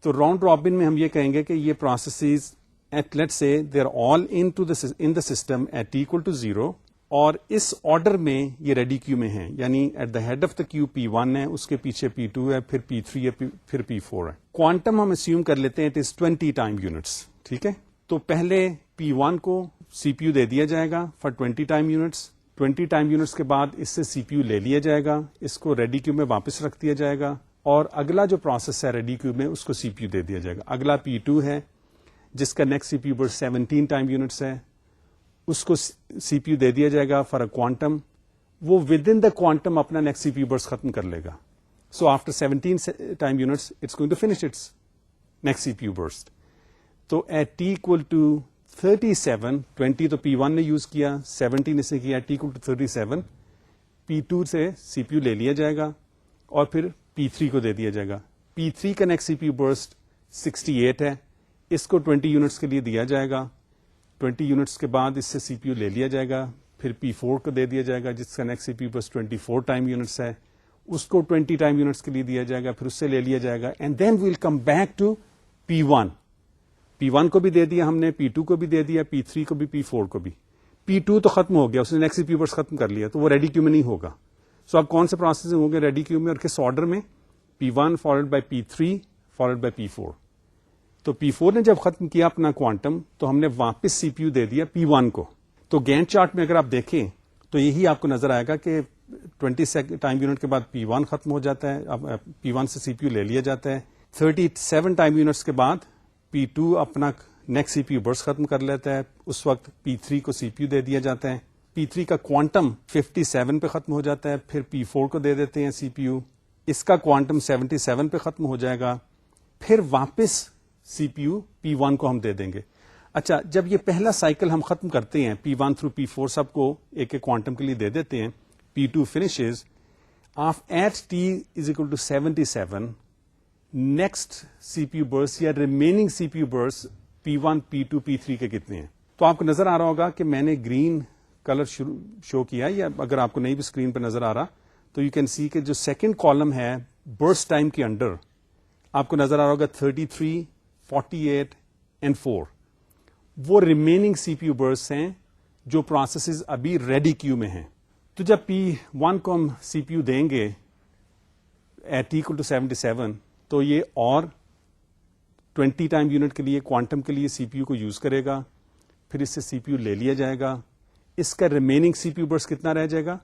تو راؤنڈ رابن میں ہم یہ کہیں گے کہ یہ processes at let say they are all in the system at equal to 0 اور اس آرڈر میں یہ ریڈی کیو میں ہیں، یعنی at the head of the queue P1 ہے، اس کے پیچھے P2 ہے، پھر P3 ہے، پھر P4 ہے. کوانٹم ہم اسیوم کر لیتے ہیں اٹ از 20 ٹائم یونٹس. ٹھیک ہے، تو پہلے P1 کو سی پی یو دے دیا جائے گا for 20 time units. 20 time units کے بعد اس سے سی پی یو لے لیا جائے گا، اس کو ریڈی کیو میں واپس رکھ دیا جائے گا اور اگلا جو پروسیس ہے ریڈی کیو میں اس کو سی پی یو دے دیا جائے گا. اگلا P2 ہے جس کا نیکسٹ سی P U burst 17 time units ہے، اس کو سی پی یو دے دیا جائے گا فار اے کوانٹم. وہ ود ان دا کوانٹم اپنا نیکسٹ سی پی یو برسٹ ختم کر لے گا. So after 17 time units it's going to finish its next C P U burst. تو ایٹ T equal to 37، 20 تو P1 نے یوز کیا، 17 اس نے کیا، T equal to 37 P2 سے سی پی یو لے لیا جائے گا اور پھر P3 کو دے دیا جائے گا. P3 کا نیکسٹ سی پی یو برسٹ 68 ہے، اس کو 20 یونٹس کے لیے دیا جائے گا. 20 یونٹس کے بعد اس سے سی پی یو لے لیا جائے گا، پھر P4 کو دے دیا جائے گا جس کا نیکسٹ سی P U burst 24 time units ہے، اس کو 20 ٹائم یونٹس کے لیے دیا جائے گا، پھر اس سے لے لیا جائے گا. And then we'll come back to P1. P1 کو بھی دے دیا ہم نے، P2 کو بھی دے دیا، P3 کو بھی، P4 کو بھی. P2 تو ختم ہو گیا، اس نے نیکسٹ سی پی یو برسٹ ختم کر لیا تو وہ ریڈی کیو میں نہیں ہوگا. سو اب کون سے پروسیس ہوں گے ریڈی کیو میں اور کس آرڈر میں؟ P1 followed by P3 followed by P4. تو P4 نے جب ختم کیا اپنا کوانٹم تو ہم نے واپس سی پی یو دے دیا P1 کو. تو گینٹ چارٹ میں اگر آپ دیکھیں تو یہی آپ کو نظر آئے گا کہ 20 ٹائم یونٹ کے بعد P1 ختم ہو جاتا ہے، اب P1 سے سی پی یو لے لیا جاتا ہے. 37 ٹائم یونٹس کے بعد P2 اپنا نیکسٹ سی پی یو برسٹ ختم کر لیتا ہے، اس وقت P3 کو سی پی یو دے دیا جاتا ہے. P3 کا کوانٹم 57 پہ ختم ہو جاتا ہے، پھر P4 کو دے دیتے ہیں سی پی یو، اس کا کوانٹم 77 پہ ختم ہو جائے گا، پھر واپس سی پی یو P1 کو ہم دے دیں گے. اچھا، جب یہ پہلا سائیکل ہم ختم کرتے ہیں P1 تھرو P4 سب کو ایک ایک کوانٹم کے لیے دے دیتے ہیں، P2 finishes at T is equal to 77 next C P U burst یا ریمیننگ سی پی یو برس P1 P2 P3 کے کتنے ہیں. تو آپ کو نظر آ رہا ہوگا کہ میں نے گرین کلر شو کیا، یا اگر آپ کو نہیں بھی اسکرین پہ نظر آ رہا تو یو کین سی کہ جو سیکنڈ کالم ہے برس ٹائم کے انڈر آپ کو نظر آ رہا ہوگا 33 48 اینڈ 4 وہ ریمیننگ سی پی یو برس ہیں جو پروسیسز ابھی ریڈی کیو میں ہیں. تو جب P1 کو ہم سی پی یو دیں گے ایٹ T equal to 77 تو یہ اور 20 ٹائم یونٹ کے لیے کوانٹم کے لیے سی پی یو کو یوز کرے گا، پھر اس سے سی پی یو لے لیا جائے گا. اس کا ریمیننگ سی پی یو برس کتنا رہ جائے گا؟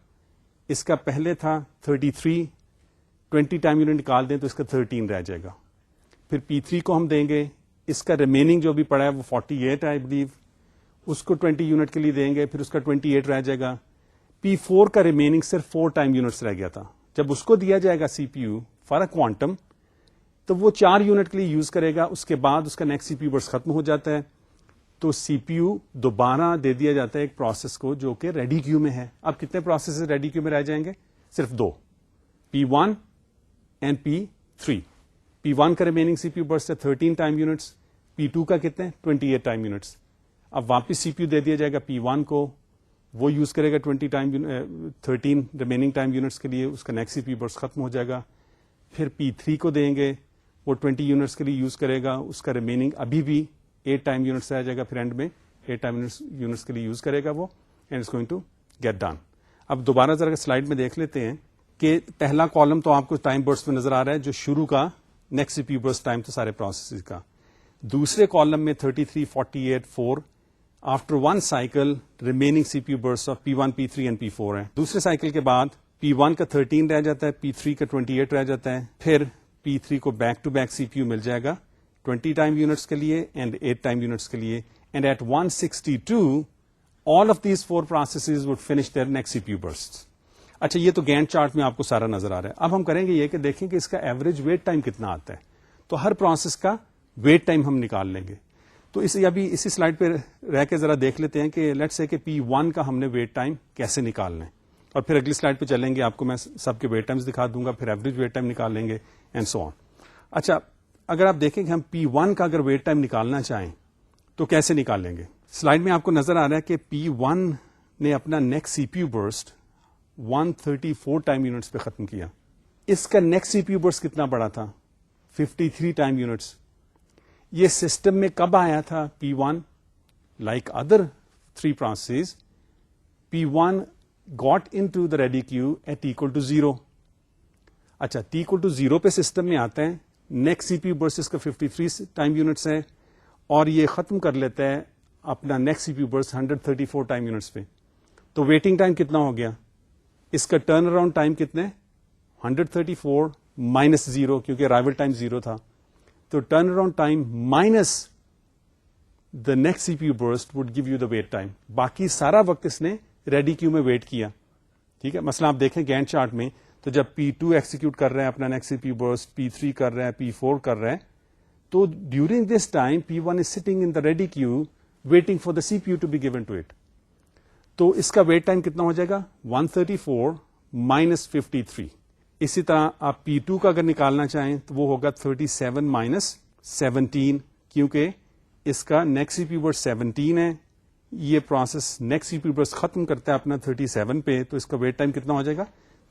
اس کا پہلے تھا 33، 20 ٹائم یونٹ نکال دیں تو اس کا 13 رہ جائے گا. پھر P3 کو ہم دیں گے، اس کا ریمیننگ جو بھی پڑا ہے وہ 48 آئی بلیو، اس کو 20 یونٹ کے لیے دیں گے، پھر اس کا 28 رہ جائے گا. P4 کا ریمیننگ صرف 4 ٹائم یونٹس رہ گیا تھا. جب اس کو دیا جائے گا C P U for a quantum تو وہ 4 یونٹ کے لیے یوز کرے گا، اس کے بعد اس کا نیکسٹ سی پی یو برس ختم ہو جاتا ہے تو سی پی یو دوبارہ دے دیا جاتا ہے ایک پروسیس کو جو کہ ریڈی کیو میں ہے. اب کتنے پروسیس ریڈی کیو میں رہ جائیں گے؟ صرف 2، P1 اینڈ P3. P1 کا ریمیننگ سی پی یو برس ہے 13 ٹائم یونٹس، P2 کا کتنے 28 ٹائم یونٹس. اب واپس سی پی یو دے دیا جائے گا P1 کو، وہ یوز کرے گا 13 ریمیننگ ٹائم یونٹس کے لیے، اس کا نیکسٹ سی پی یو برس ختم ہو جائے گا. پھر P3 کو دیں گے، وہ 20 یونٹس کے لیے یوز کرے گا، اس کا ریمیننگ ابھی بھی 8 ٹائم یونٹس رہ جائے گا، پھر اینڈ میں 8 ٹائم یونٹس کے لیے یوز کرے گا وہ. And it's going to get done. اب دوبارہ ذرا سلائڈ میں دیکھ لیتے ہیں کہ پہلا کالم تو آپ کو ٹائم برسٹ میں نظر آ رہا ہے جو شروع کا نیکسٹ سی پی یو برسٹ ٹائم تو سارے پروسیسز کا. دوسرے کالم میں 33, 48, 4 after one cycle remaining C P U burst of P1, P3 and P4 ہے. دوسرے سائیکل کے بعد P1 کا 13 رہ جاتا ہے, P3 کا 28 رہ جاتا ہے, پھر P3 کو back to back C P U مل جائے گا 20 ٹائم یونٹس کے لیے اینڈ 8 ٹائم یونٹس کے لیے, and at 162 all of these 4 processes would finish their next CPU bursts. اچھا یہ تو گینٹ چارٹ میں آپ کو سارا نظر آ رہا ہے. اب ہم کریں گے یہ کہ دیکھیں کہ اس کا ایوریج ویٹ ٹائم کتنا آتا ہے, تو ہر پروسیس کا ویٹ ٹائم ہم نکال لیں گے. تو ابھی اسی سلائڈ پہ رہ کے ذرا دیکھ لیتے ہیں کہ لیٹس سے کہ P1 کا ہم نے ویٹ ٹائم کیسے نکالنا ہے, اور پھر اگلی سلائڈ پہ چلیں گے, آپ کو میں سب کے ویٹ ٹائمز دکھا دوں گا, پھر ایوریج ویٹ ٹائم نکال لیں گے اینڈ سو آن. اچھا اگر آپ دیکھیں کہ ہم P1 کا اگر ویٹ ٹائم نکالنا چاہیں تو کیسے نکالیں گے. سلائڈ میں آپ کو نظر آ رہا ہے کہ P1 نے اپنا نیکسٹ سی P U burst 134 time units پہ ختم کیا. اس کا نیکسٹ سی پی یو برسٹ کتنا بڑا تھا, 53 ٹائم یونٹس. یہ سسٹم میں کب آیا تھا P1, like other 3 processes, P1 got into the ready queue at equal to 0. اچھا T equal to 0 پہ سسٹم میں آتا ہے, نیکسٹ سی پی یو برسٹ اس کا 53 ٹائم یونٹس ہے, اور یہ ختم کر لیتا ہے اپنا نیکسٹ سی P U burst 134 time units پہ. تو ویٹنگ ٹائم کتنا ہو گیا, اس کا ٹرن اراؤنڈ ٹائم کتنے, 134 مائنس 0, کیونکہ ارائیول ٹائم 0 تھا. تو turn around time minus the next C P U burst would give you the wait time. باقی سارا وقت اس نے ریڈی کیو میں ویٹ کیا. ٹھیک ہے, مثلا آپ دیکھیں گینٹ چارٹ میں تو جب P2 ایکسیکیوٹ کر رہے ہیں اپنا نیکسٹ سی پی یو برسٹ, P3 کر رہے ہیں, P4 کر رہے ہیں, تو during this time P1 is sitting in the ready queue waiting for the C P U to be given to it. تو اس کا ویٹ ٹائم کتنا ہو جائے گا, 134 مائنس 53. اسی طرح آپ P2 کا اگر نکالنا چاہیں تو وہ ہوگا 37 مائنس 17, کیونکہ اس کا نیکسٹ سی پی یو برسٹ 17 ہے. یہ پروسیس نیکسٹ سی پی یو برسٹ ختم کرتا ہے اپنا 37 پہ, تو اس کا ویٹ ٹائم کتنا ہو جائے گا,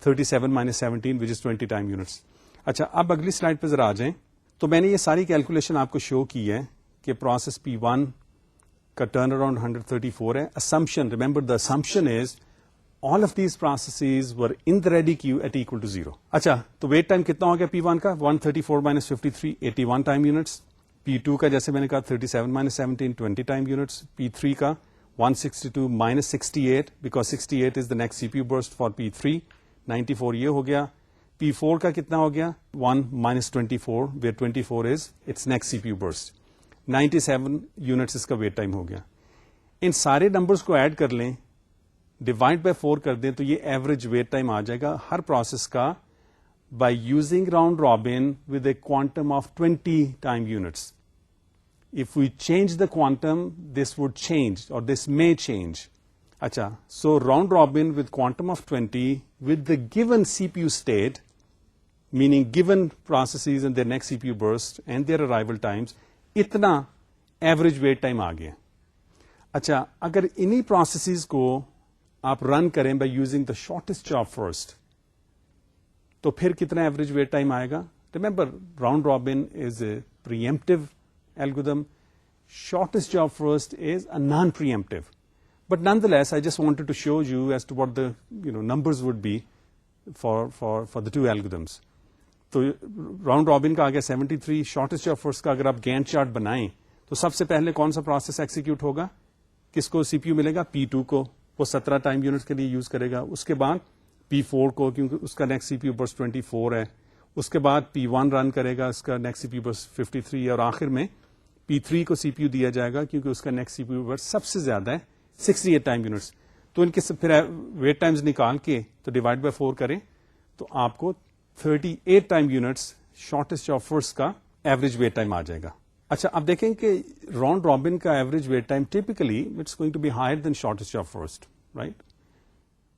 37 مائنس 17 وچ از 20 ٹائم یونٹس. اچھا اب اگلی سلائڈ پہ ذرا آ جائیں. تو میں نے یہ ساری کیلکولیشن آپ کو شو کی ہے کہ پروسیس P1 کا ٹرن اراؤنڈ 134 ہے. Assumption, remember the assumption is all of these processes were in the ready queue at equal to 0. اچھا تو ویٹ ٹائم کتنا ہو گیا P1 کا, 134 minus 53, 81 ٹائم یونٹس. P2 کا جیسے میں نے کہا 37 minus 17, 20 ٹائم یونٹس. P3 کا 162 minus 68 because 68 is the next CPU burst for P3, 94 یہ ہو گیا. P4 کا کتنا ہو گیا, 1 minus 24 where 24 is its next CPU burst, 97 units اس کا ویٹ ٹائم ہو گیا. ان سارے نمبرز کو ایڈ کر لیں, ڈیوائڈ بائی 4 کر دیں, تو یہ ایوریج ویٹ ٹائم آ جائے گا ہر پروسیس کا by using round robin with a quantum of 20 time units. If we change the quantum, this would change or this may change. اچھا, so round robin with quantum of 20 with the given CPU state, meaning given processes and their next CPU burst and their arrival times, اتنا average wait time آ گیا. اچھا اگر انہی processes کو آپ رن کریں by using the shortest job first, تو پھر کتنا ایوریج ویٹ ٹائم آئے گا. Remember round robin is a pre-emptive algorithm, shortest job first is a non-preemptive, but nonetheless I just wanted to show you as to what the numbers would be for the two algorithms. تو round robin کا آ گیا 73. Shortest job first کا اگر آپ Gantt chart بنائیں تو سب سے پہلے کون سا پروسیس ایکسیکیوٹ ہوگا, کس کو سی پی یو ملے گا, P2 کو, وہ 17 ٹائم یونٹ کے لیے یوز کرے گا. اس کے بعد P4 کو, کیونکہ اس کا نیکسٹ سی پی یو برسٹ 24 ہے. اس کے بعد P1 رن کرے گا, اس کا نیکسٹ سی پی یو برسٹ 53 ہے, اور آخر میں P3 کو سی پی یو دیا جائے گا کیونکہ اس کا نیکسٹ سی پی یو برسٹ سب سے زیادہ ہے 68 ٹائم یونٹس. تو ان کے پھر ویٹ ٹائمز نکال کے تو ڈیوائڈ بائی 4 کریں تو آپ کو 38 time units shortest job first کا ایوریج ویٹ ٹائم آ جائے گا. اچھا اب دیکھیں کہ راؤنڈ رابن کا average wait time typically it's going to be higher than shortest job first, right,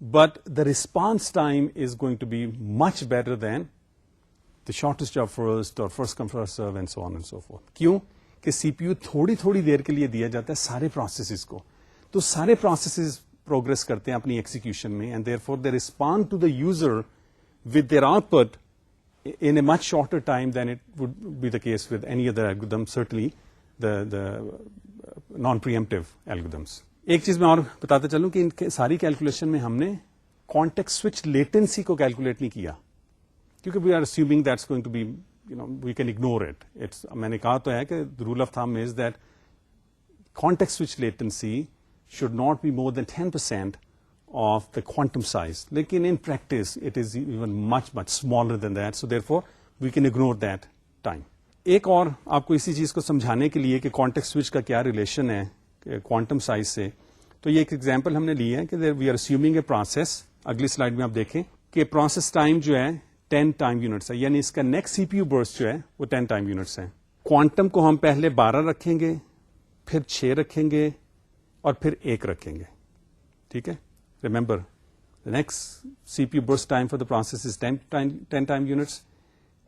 but the response time is going to be much better than the shortest job first or first come first serve and so on and so forth. کیوں کہ سی P U تھوڑی تھوڑی دیر کے لیے دیا جاتا ہے سارے پروسیسز کو, تو سارے پروسیسز پروگرس کرتے ہیں اپنی ایکسیکیوشن میں, and therefore they respond to the user with their output in a much shorter time than it would be the case with any other algorithm, certainly the non-preemptive algorithms. ایک چیز میں اور بتاتا چلوں کہ ان ساری کیلکولیشن میں ہم نے کانٹیکسٹ سوئچ لیٹنسی کو کیلکولیٹ نہیں کیا, کیونکہ we are assuming that's going to be we can ignore it. میں نے کہا تو ہے کہ rule of thumb is that context switch latency should not be more than 10% of the quantum size. لیکن in practice it is even much smaller than that, so therefore we can ignore that time. ایک اور آپ کو اسی چیز کو سمجھانے کے لیے کہ کانٹیکسٹ سوئچ کا کیا ریلیشن ہے کوانٹم سائز سے, تو یہ ایک ایگزامپل ہم نے لی ہے کہ we are assuming a process. اگلی سلائڈ میں آپ دیکھیں کہ پروسیس ٹائم جو ہے 10 ٹائم یونٹس ہے, یعنی اس کا نیکسٹ سی پی یو برسٹ جو ہے وہ 10 ٹائم یونٹس ہے. کوانٹم کو ہم پہلے 12 رکھیں گے, پھر 6 رکھیں گے, اور پھر 1 رکھیں گے. ٹھیک ہے, remember next C P U burst time for the process is 10 time units.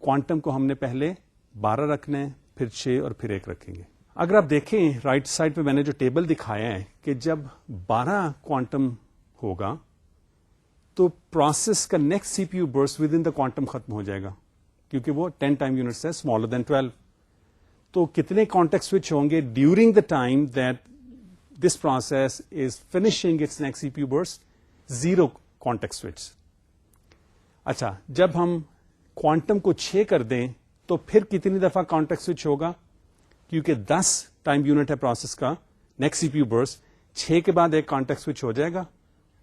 Quantum کو ہم نے پہلے 12 رکھنا ہے, پھر 6 اور پھر 1 رکھیں گے. اگر آپ دیکھیں رائٹ سائڈ پہ میں نے جو ٹیبل دکھایا ہے کہ جب 12 کوانٹم ہوگا تو پروسیس کا next C P U burst within the quantum ختم ہو جائے گا, کیونکہ وہ 10 ٹائم یونٹس ہے, اسمالر دین 12. تو کتنے کانٹیکٹ سوئچ ہوں گے during the time that this process is finishing its next CPU burst? 0 context switch. اچھا, جب ہم کوانٹم کو 6 کر دیں تو پھر کتنی دفعہ کانٹیکٹ سوئچ ہوگا, کیونکہ 10 ٹائم یونٹ ہے پروسیس کا نیکسٹ سی پی یو برسٹ, 6 کے بعد ایک کانٹیکٹ سوئچ ہو جائے گا,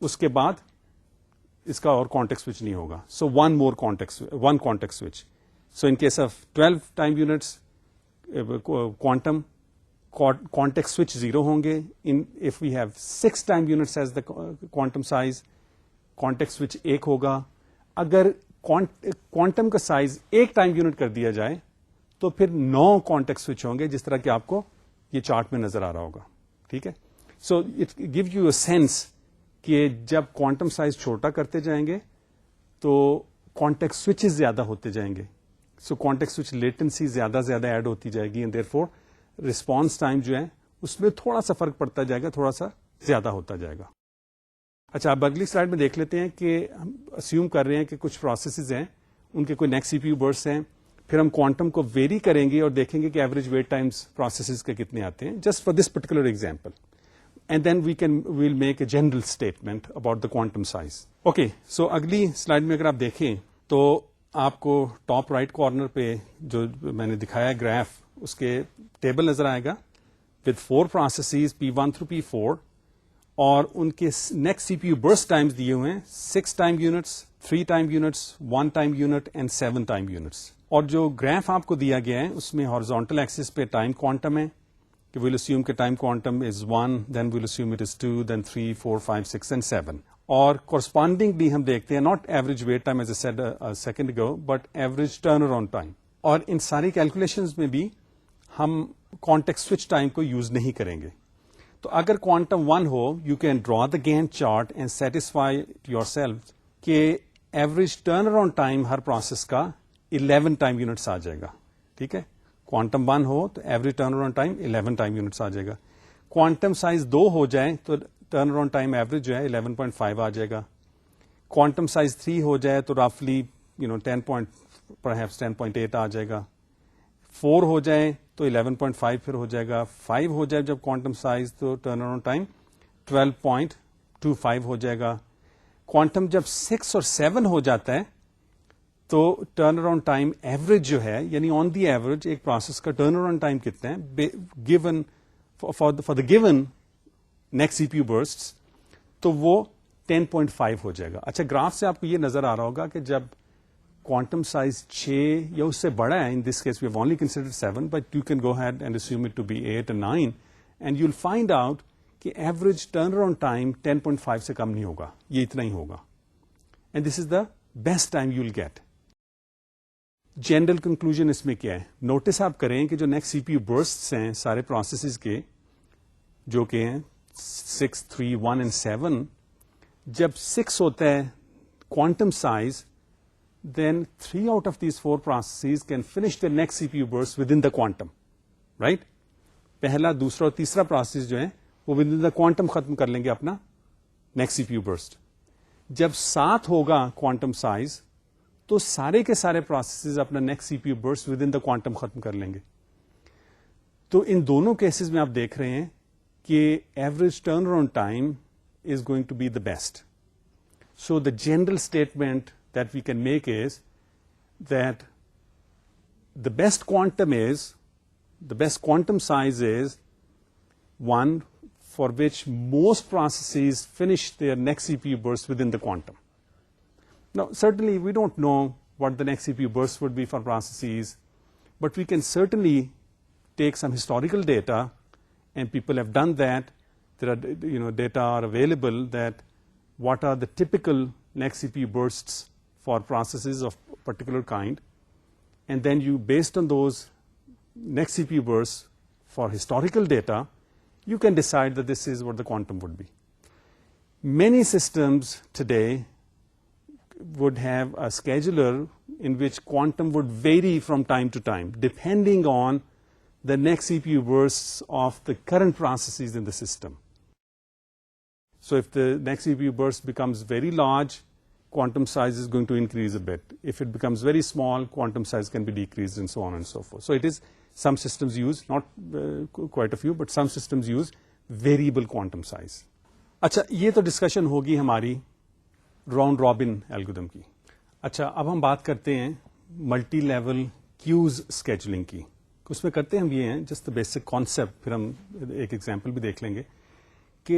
اس کے بعد اس کا اور کانٹیکٹ سوئچ نہیں ہوگا. So one contact switch. So in case of 12 time units quantum, context switch 0 ہوں گے. if we have 6 time units as the quantum size, context switch 1 ہوگا. اگر کوانٹم کا سائز 1 ٹائم یونٹ کر دیا جائے تو پھر 9 context switch ہوں گے, جس طرح کہ آپ کو یہ چارٹ میں نظر آ رہا ہوگا. ٹھیک ہے, so it give you a sense کہ جب کوانٹم سائز چھوٹا کرتے جائیں گے تو کانٹیکٹ سوئچز زیادہ ہوتے جائیں گے. سو کانٹیکٹ سوئچ لیٹنسی زیادہ ایڈ ہوتی جائے گی, and therefore response time جو ہے اس میں تھوڑا سا فرق پڑتا جائے گا, تھوڑا سا زیادہ ہوتا جائے گا. اچھا, اب اگلی سلائڈ میں دیکھ لیتے ہیں کہ ہم اسیوم کر رہے ہیں کہ کچھ پروسیسز ہیں, ان کے کوئی نیکسٹ سی پی یو برسٹ ہیں, پھر ہم کوانٹم کو ویری کریں گے اور دیکھیں گے کہ ایوریج ویٹ ٹائمز پروسیسز کے کتنے آتے ہیں, just for this particular example, and then we'll make a general statement about the quantum size. Okay, so اگلی سلائڈ میں اگر آپ دیکھیں تو آپ کو ٹاپ رائٹ کارنر پہ جو میں نے دکھایا گراف, اس کے ٹیبل نظر آئے گا with 4 processes P1 through P4, اور ان کے نیکسٹ سی پی یو برسٹ ٹائمز دیے ہوئے ہیں 6 time units, 3 time units, 1 time unit and 7 time units. اور جو گراف آپ کو دیا گیا ہے اس میں ہارزونٹل ایکسس پہ ٹائم کوانٹم ہے کہ ویل اسیوم کہ time quantum is 1, then we'll assume it is 2, then 3, 4, 5, 6 and 7. اور کورسپونڈنگلی ہم دیکھتے ہیں not average wait time as I said second ago, but average turn around time. اور ان ساری کیلکولیشنز میں بھی ہم کانٹیکٹ سوئچ ٹائم کو یوز نہیں کریں گے. تو اگر quantum 1 who, you can draw the Gantt chart and satisfy your self کہ ایوریج ٹرن اراؤنڈ ٹائم ہر پروسیس کا 11 ٹائم یونٹس آ جائے گا. ٹھیک ہے, کوانٹم 1 ہو تو average turn around time 11 time units آ جائے گا. کوانٹم سائز 2 ہو جائے تو ٹرن اراؤنڈ ٹائم ایوریج جو ہے 11.5 آ جائے گا. کوانٹم سائز 3 ہو جائے تو رفلی 10.8 آ جائے گا. 4 ہو جائے تو 11.5 پھر ہو جائے گا. 5 ہو جائے جب کوانٹم سائز تو ٹرن اراؤنڈ ٹائم 12.25 ہو جائے گا. کوانٹم جب 6 اور 7 ہو جاتا ہے تو ٹرن اراؤنڈ ٹائم ایوریج جو ہے, یعنی آن دی ایوریج ایک پروسیس کا ٹرن اراؤنڈ ٹائم کتنا ہے given for the given next C P U burst, تو وہ 10.5 ہو جائے گا. اچھا, گراف سے آپ کو یہ نظر آ رہا ہوگا کہ جب کوانٹم سائز 6 یا اس سے بڑا ہے, in this case we have only considered 7, but you can go ahead and assume it to be 8 and 9, and you will find out کہ ایوریج ٹرن اراؤنڈ ٹائم 10.5 سے کم نہیں ہوگا, یہ اتنا ہی ہوگا, and this is the best time you will get. General conclusion اس میں کیا ہے, نوٹس آپ کریں کہ جو نیکسٹ سی پی یو برسٹ ہیں سارے پروسیسز کے, جو کہ ہیں 6, 3, 1 and 7, جب 6 ہوتا ہے quantum size, then 3 out of these 4 processes can finish the next CPU burst within the quantum, right? پہلا, دوسرا اور تیسرا پروسیس جو ہے وہ within the quantum ختم کر لیں گے اپنا next CPU burst. جب 7 ہوگا کوانٹم سائز تو سارے کے سارے پروسیسز اپنا next CPU burst within the quantum ختم کر لیں گے. تو ان دونوں کیسز میں آپ دیکھ رہے ہیں کہ average turn around time is going to be the best. So the general statement that we can make is that the best quantum size is one for which most processes finish their next CPU burst within the quantum. Now, certainly we don't know what the next CPU burst would be for processes, but we can certainly take some historical data, and people have done that. There are, data are available that what are the typical next CPU bursts for processes of particular kind, and then you, based on those next CPU bursts for historical data, you can decide that this is what the quantum would be. Many systems today would have a scheduler in which quantum would vary from time to time, depending on the next CPU bursts of the current processes in the system. So if the next CPU burst becomes very large, quantum size is going to increase a bit. If it becomes very small, quantum size can be decreased, and so on and so forth. So it is, some systems use, not quite a few, but some systems use variable quantum size. اچھا, یہ تو discussion ہوگی ہماری round robin algorithm کی. اچھا, اب ہم بات کرتے ہیں ملٹی لیول کیوز اسکیجولنگ کی. اس میں کرتے ہم یہ ہیں, جسٹ بیسک کانسیپٹ, پھر ہم ایک ایگزامپل بھی دیکھ لیں گے کہ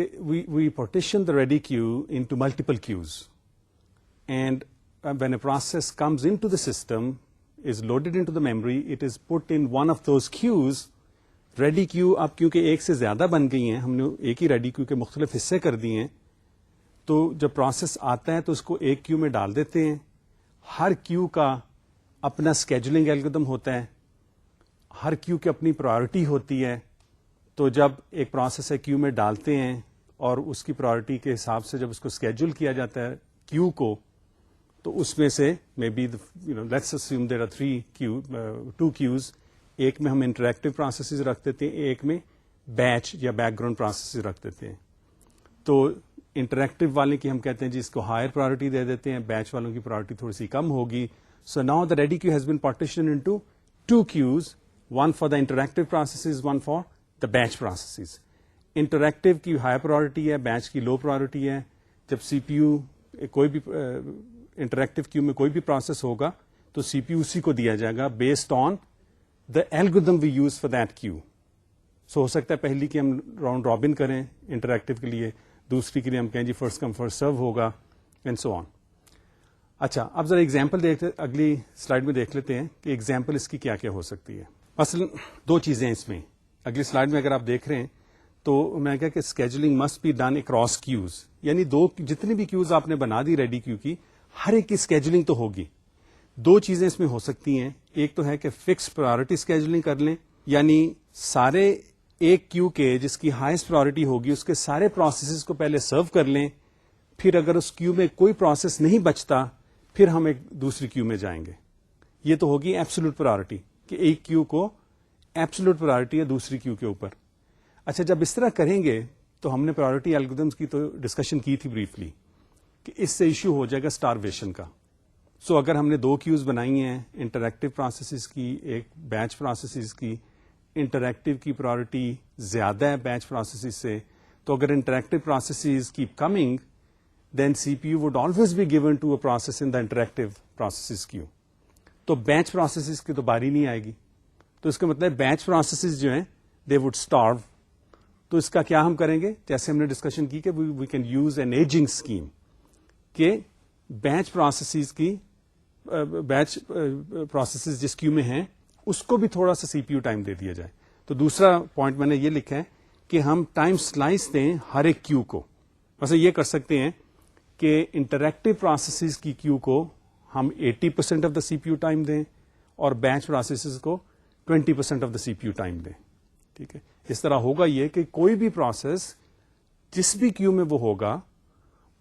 we partition the ready queue into multiple queues, and when a process comes into the system, is loaded into the memory, it is put in one of those queues. ready queue اب کیونکہ ایک سے زیادہ بن گئی ہیں, ہم نے ایک ہی ready queue کے مختلف حصے کر دیے ہیں, تو جب پروسیس آتا ہے تو اس کو ایک کیو میں ڈال دیتے ہیں. ہر کیو کا اپنا اسکیجولنگ الگورتھم ہوتا ہے, ہر کیو کی اپنی پرائرٹی ہوتی ہے. تو جب ایک پروسیس ہے کیو میں ڈالتے ہیں, اور اس کی پرائرٹی کے حساب سے جب اس کو اسکیجول کیا جاتا ہے کیو کو, تو اس میں سے maybe let's assume there are 2 queues. ایک میں ہم انٹریکٹیو پروسیسز رکھ دیتے ہیں, ایک میں بیچ یا بیک گراؤنڈ پروسیسز رکھ دیتے ہیں. تو انٹریکٹیو والے کی ہم کہتے ہیں جی اس کو ہائر پرائرٹی دے دیتے ہیں, بیچ والوں کی پرائرٹی تھوڑی سی کم ہوگی. So now the ready Q has been partition into 2 queues, one for the interactive processes, one for the batch processes. Interactive کی ہائی پرائرٹی ہے, بیچ کی لو پرائرٹی ہے. جب سی پی یو کوئی بھی انٹریکٹیو کیو میں کوئی بھی پروسیس ہوگا تو سی پی یو اسی کو دیا جائے گا based on the algorithm we use for that queue. So ہو سکتا ہے پہلی کی ہم راؤنڈ رابن کریں انٹریکٹیو کے لیے, دوسری کے لیے ہم کہیں جی فرسٹ کم فرسٹ سرو ہوگا, اینڈ سو آن. اچھا, اب ذرا ایگزامپل اگلی سلائڈ میں دیکھ لیتے ہیں کہ ایگزامپل اس کی کیا کیا ہو سکتی ہے. اصل 2 چیزیں اس میں. اگلی سلائڈ میں اگر آپ دیکھ رہے ہیں تو میں نے کہا کہ scheduling must be done across queues, یعنی جتنی بھی کیوز آپ نے بنا دی ریڈی کیو کی, ہر ایک کی اسکیجولنگ تو ہوگی. 2 چیزیں اس میں ہو سکتی ہیں. ایک تو ہے کہ فکس پرائرٹی اسکیجولنگ کر لیں, یعنی سارے ایک کیو کے جس کی ہائیسٹ پرائرٹی ہوگی اس کے سارے پروسیسز کو پہلے سرو کر لیں, پھر اگر اس کیو میں کوئی پروسیس نہیں بچتا پھر ہم ایک دوسری کیو میں جائیں گے. یہ تو ہوگی ایبسولوٹ پرائرٹی کہ ایک کیو کو ایبسولوٹ پرائرٹی ہے دوسری کیو کے اوپر. اچھا, جب اس طرح کریں گے تو ہم نے پرائرٹی الگورتھمز کی تو ڈسکشن کی تھی بریفلی کہ اس سے ایشو ہو جائے گا اسٹارویشن کا. سو اگر ہم نے 2 queues بنائی ہیں, انٹریکٹیو پروسیسز کی, ایک بیچ پروسیسز کی, انٹریکٹیو کی پرائرٹی زیادہ ہے بیچ پروسیسز سے, تو اگر interactive processes keep coming then C P U would always be given to a process in the interactive processes queue. تو بیچ پروسیسز کی تو باری نہیں آئے گی. تو اس کا مطلب بیچ پروسیسز جو ہیں دے وڈ اسٹارو. تو اس کا کیا ہم کریں گے, جیسے ہم نے ڈسکشن کی کہ we can use an aging scheme, کہ بیچ پروسیسز کی بیچ پروسیسز جس کیو میں ہیں اس کو بھی تھوڑا سا سی پی یو ٹائم دے دیا جائے. تو دوسرا پوائنٹ میں نے یہ لکھا ہے کہ ہم ٹائم سلائس دیں ہر ایک کیو کو. ویسے یہ کر سکتے ہیں کہ انٹریکٹیو پروسیسز کی کیو کو ہم 80% of the C P U time دیں اور بیچ پروسیسز کو 20% of the C P U time دیں. ٹھیک ہے, اس طرح ہوگا یہ کہ کوئی بھی پروسیس جس بھی کیو میں وہ ہوگا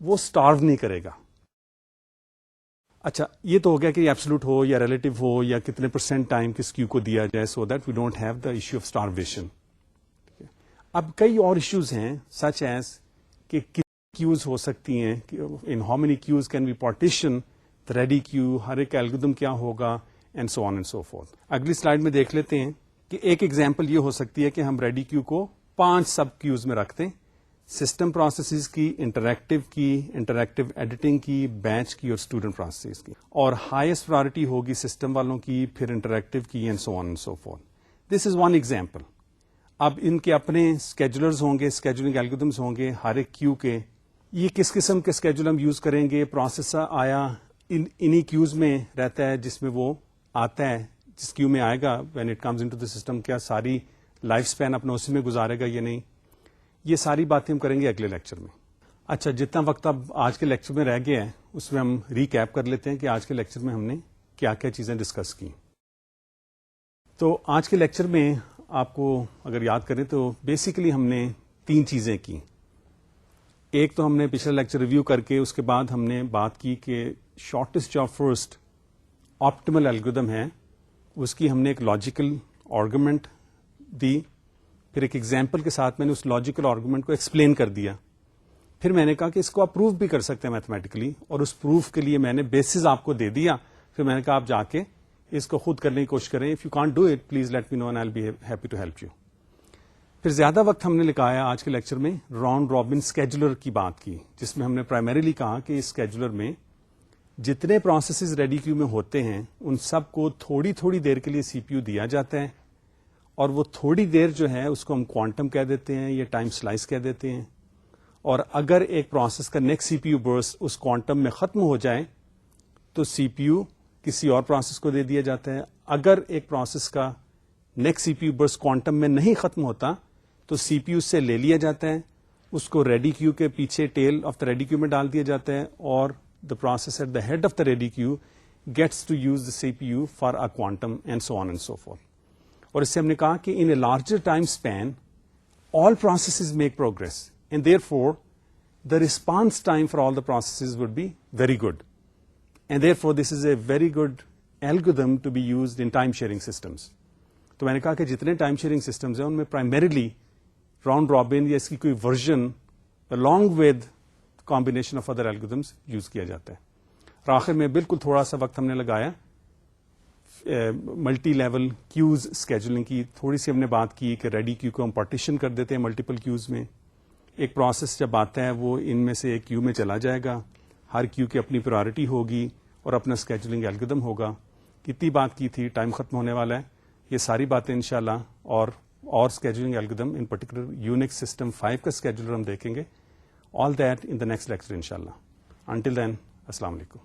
وہ اسٹارو نہیں کرے گا. اچھا, یہ تو ہو گیا کہ ایبسولوٹ ہو یا ریلیٹو ہو یا کتنے % ٹائم کس کیو کو دیا جائے, so that we don't have the issue of starvation. اب کئی اور ایشوز ہیں سچ ایز کہ کیوز ہو سکتی ہیں, in how many queues can be partition the ready queue, ہر ایک الگورتھم کیا ہوگا, and so on and so forth. اگلی سلائڈ میں دیکھ لیتے ہیں کہ ایک ایگزامپل یہ ہو سکتی ہے کہ ہم ریڈی کیو کو 5 سب کیوز میں رکھتے ہیں، سسٹم پروسیسز کی، انٹریکٹیو ایڈیٹنگ کی، بیچ کی اور اسٹوڈنٹ پروسیسز کی، اور ہائیسٹ پرائرٹی ہوگی سسٹم والوں کی، پھر انٹریکٹیو کی، and so on and so fourth. This is one example. اب ان کے اپنے اسکیجولرز ہوں گے، اسکیجولنگ الگورتھمز ہوں گے ہر ایک کیو کے. یہ کس قسم کے اسکیجول ہم یوز کریں گے؟ پروسیسر آیا انہی کیوز میں رہتا ہے جس میں وہ آتا ہے، جس کیو میں آئے گا when it comes into the system. کیا ساری لائف اسپین اپنا اسی میں گزارے گا یا نہیں؟ یہ ساری باتیں ہم کریں گے اگلے لیکچر میں. اچھا، جتنا وقت اب آج کے لیکچر میں رہ گیا ہے اس میں ہم ریکیپ کر لیتے ہیں کہ آج کے لیکچر میں ہم نے کیا کیا چیزیں ڈسکس کی. تو آج کے لیکچر میں آپ کو اگر یاد کریں تو بیسیکلی ہم نے 3 چیزیں کی. ایک تو ہم نے پچھلا لیکچر ریویو کر کے اس کے بعد ہم نے بات کی کہ shortest job first optimal algorithm ہے، اس کی ہم نے ایک لاجیکل آرگومنٹ دی، پھر ایک ایگزامپل کے ساتھ میں نے اس لاجیکل آرگومنٹ کو ایکسپلین کر دیا. پھر میں نے کہا کہ اس کو آپ پروف بھی کر سکتے ہیں میتھمیٹیکلی، اور اس پروف کے لیے میں نے بیسز آپ کو دے دیا. پھر میں نے کہا آپ جا کے اس کو خود کرنے کی کوشش کریں. If you can't do it please let me know and I will be happy to help you. پھر زیادہ وقت ہم نے لگایا آج کے لیکچر میں راؤنڈ رابن اسکیجولر کی بات کی، جس میں ہم نے پرائمریلی کہا کہ اس اسکیجولر میں جتنے پروسیسز ریڈی کیو میں ہوتے ہیں ان سب کو تھوڑی تھوڑی دیر کے لیے سی پی یو دیا جاتا ہے، اور وہ تھوڑی دیر جو ہے اس کو ہم کوانٹم کہہ دیتے ہیں یا ٹائم سلائس کہہ دیتے ہیں. اور اگر ایک پروسیس کا نیکسٹ سی پی یو برسٹ اس کوانٹم میں ختم ہو جائے تو سی پی یو کسی اور پروسیس کو دے دیا جاتا ہے. اگر ایک پروسیس کا نیکسٹ سی پی یو برسٹ کوانٹم میں نہیں ختم ہوتا تو سی پی یو سے لے لیا جاتا ہے، اس کو ریڈی کیو کے پیچھے tell of the ready queue میں ڈال دیا جاتا ہے، اور the process at the head of the ready queue gets to use the CPU for a quantum and so on and so forth. اور اس سے ہم نے کہا کہ in a larger time span all processes make progress and therefore the response time for all the processes would be very good, and therefore this is a very good algorithm to be used in time sharing systems. تو میں نے کہا کہ جتنے time sharing systems ہیں ان میں primarily round robin یا اس کی کوئی version along with combination of other algorithms use کیا جاتا ہے. اور آخر میں بالکل تھوڑا سا وقت ہم نے لگایا ملٹی لیول کیوز اسکیجولنگ کی. تھوڑی سی ہم نے بات کی کہ ریڈی کیو کو ہم پارٹیشن کر دیتے ہیں ملٹیپل کیوز میں. ایک پروسیس جب آتا ہے وہ ان میں سے ایک کیو میں چلا جائے گا، ہر کیو کی اپنی پرائرٹی ہوگی اور اپنا اسکیجولنگ الگورتھم ہوگا. کتنی بات کی تھی، ٹائم ختم ہونے والا ہے. یہ ساری باتیں انشاءاللہ اور scheduling algorithm in particular Unix system 5 کا اسکیجولر ہم دیکھیں گے. All that in the next lecture inshallah. Until then, Assalamu alaikum.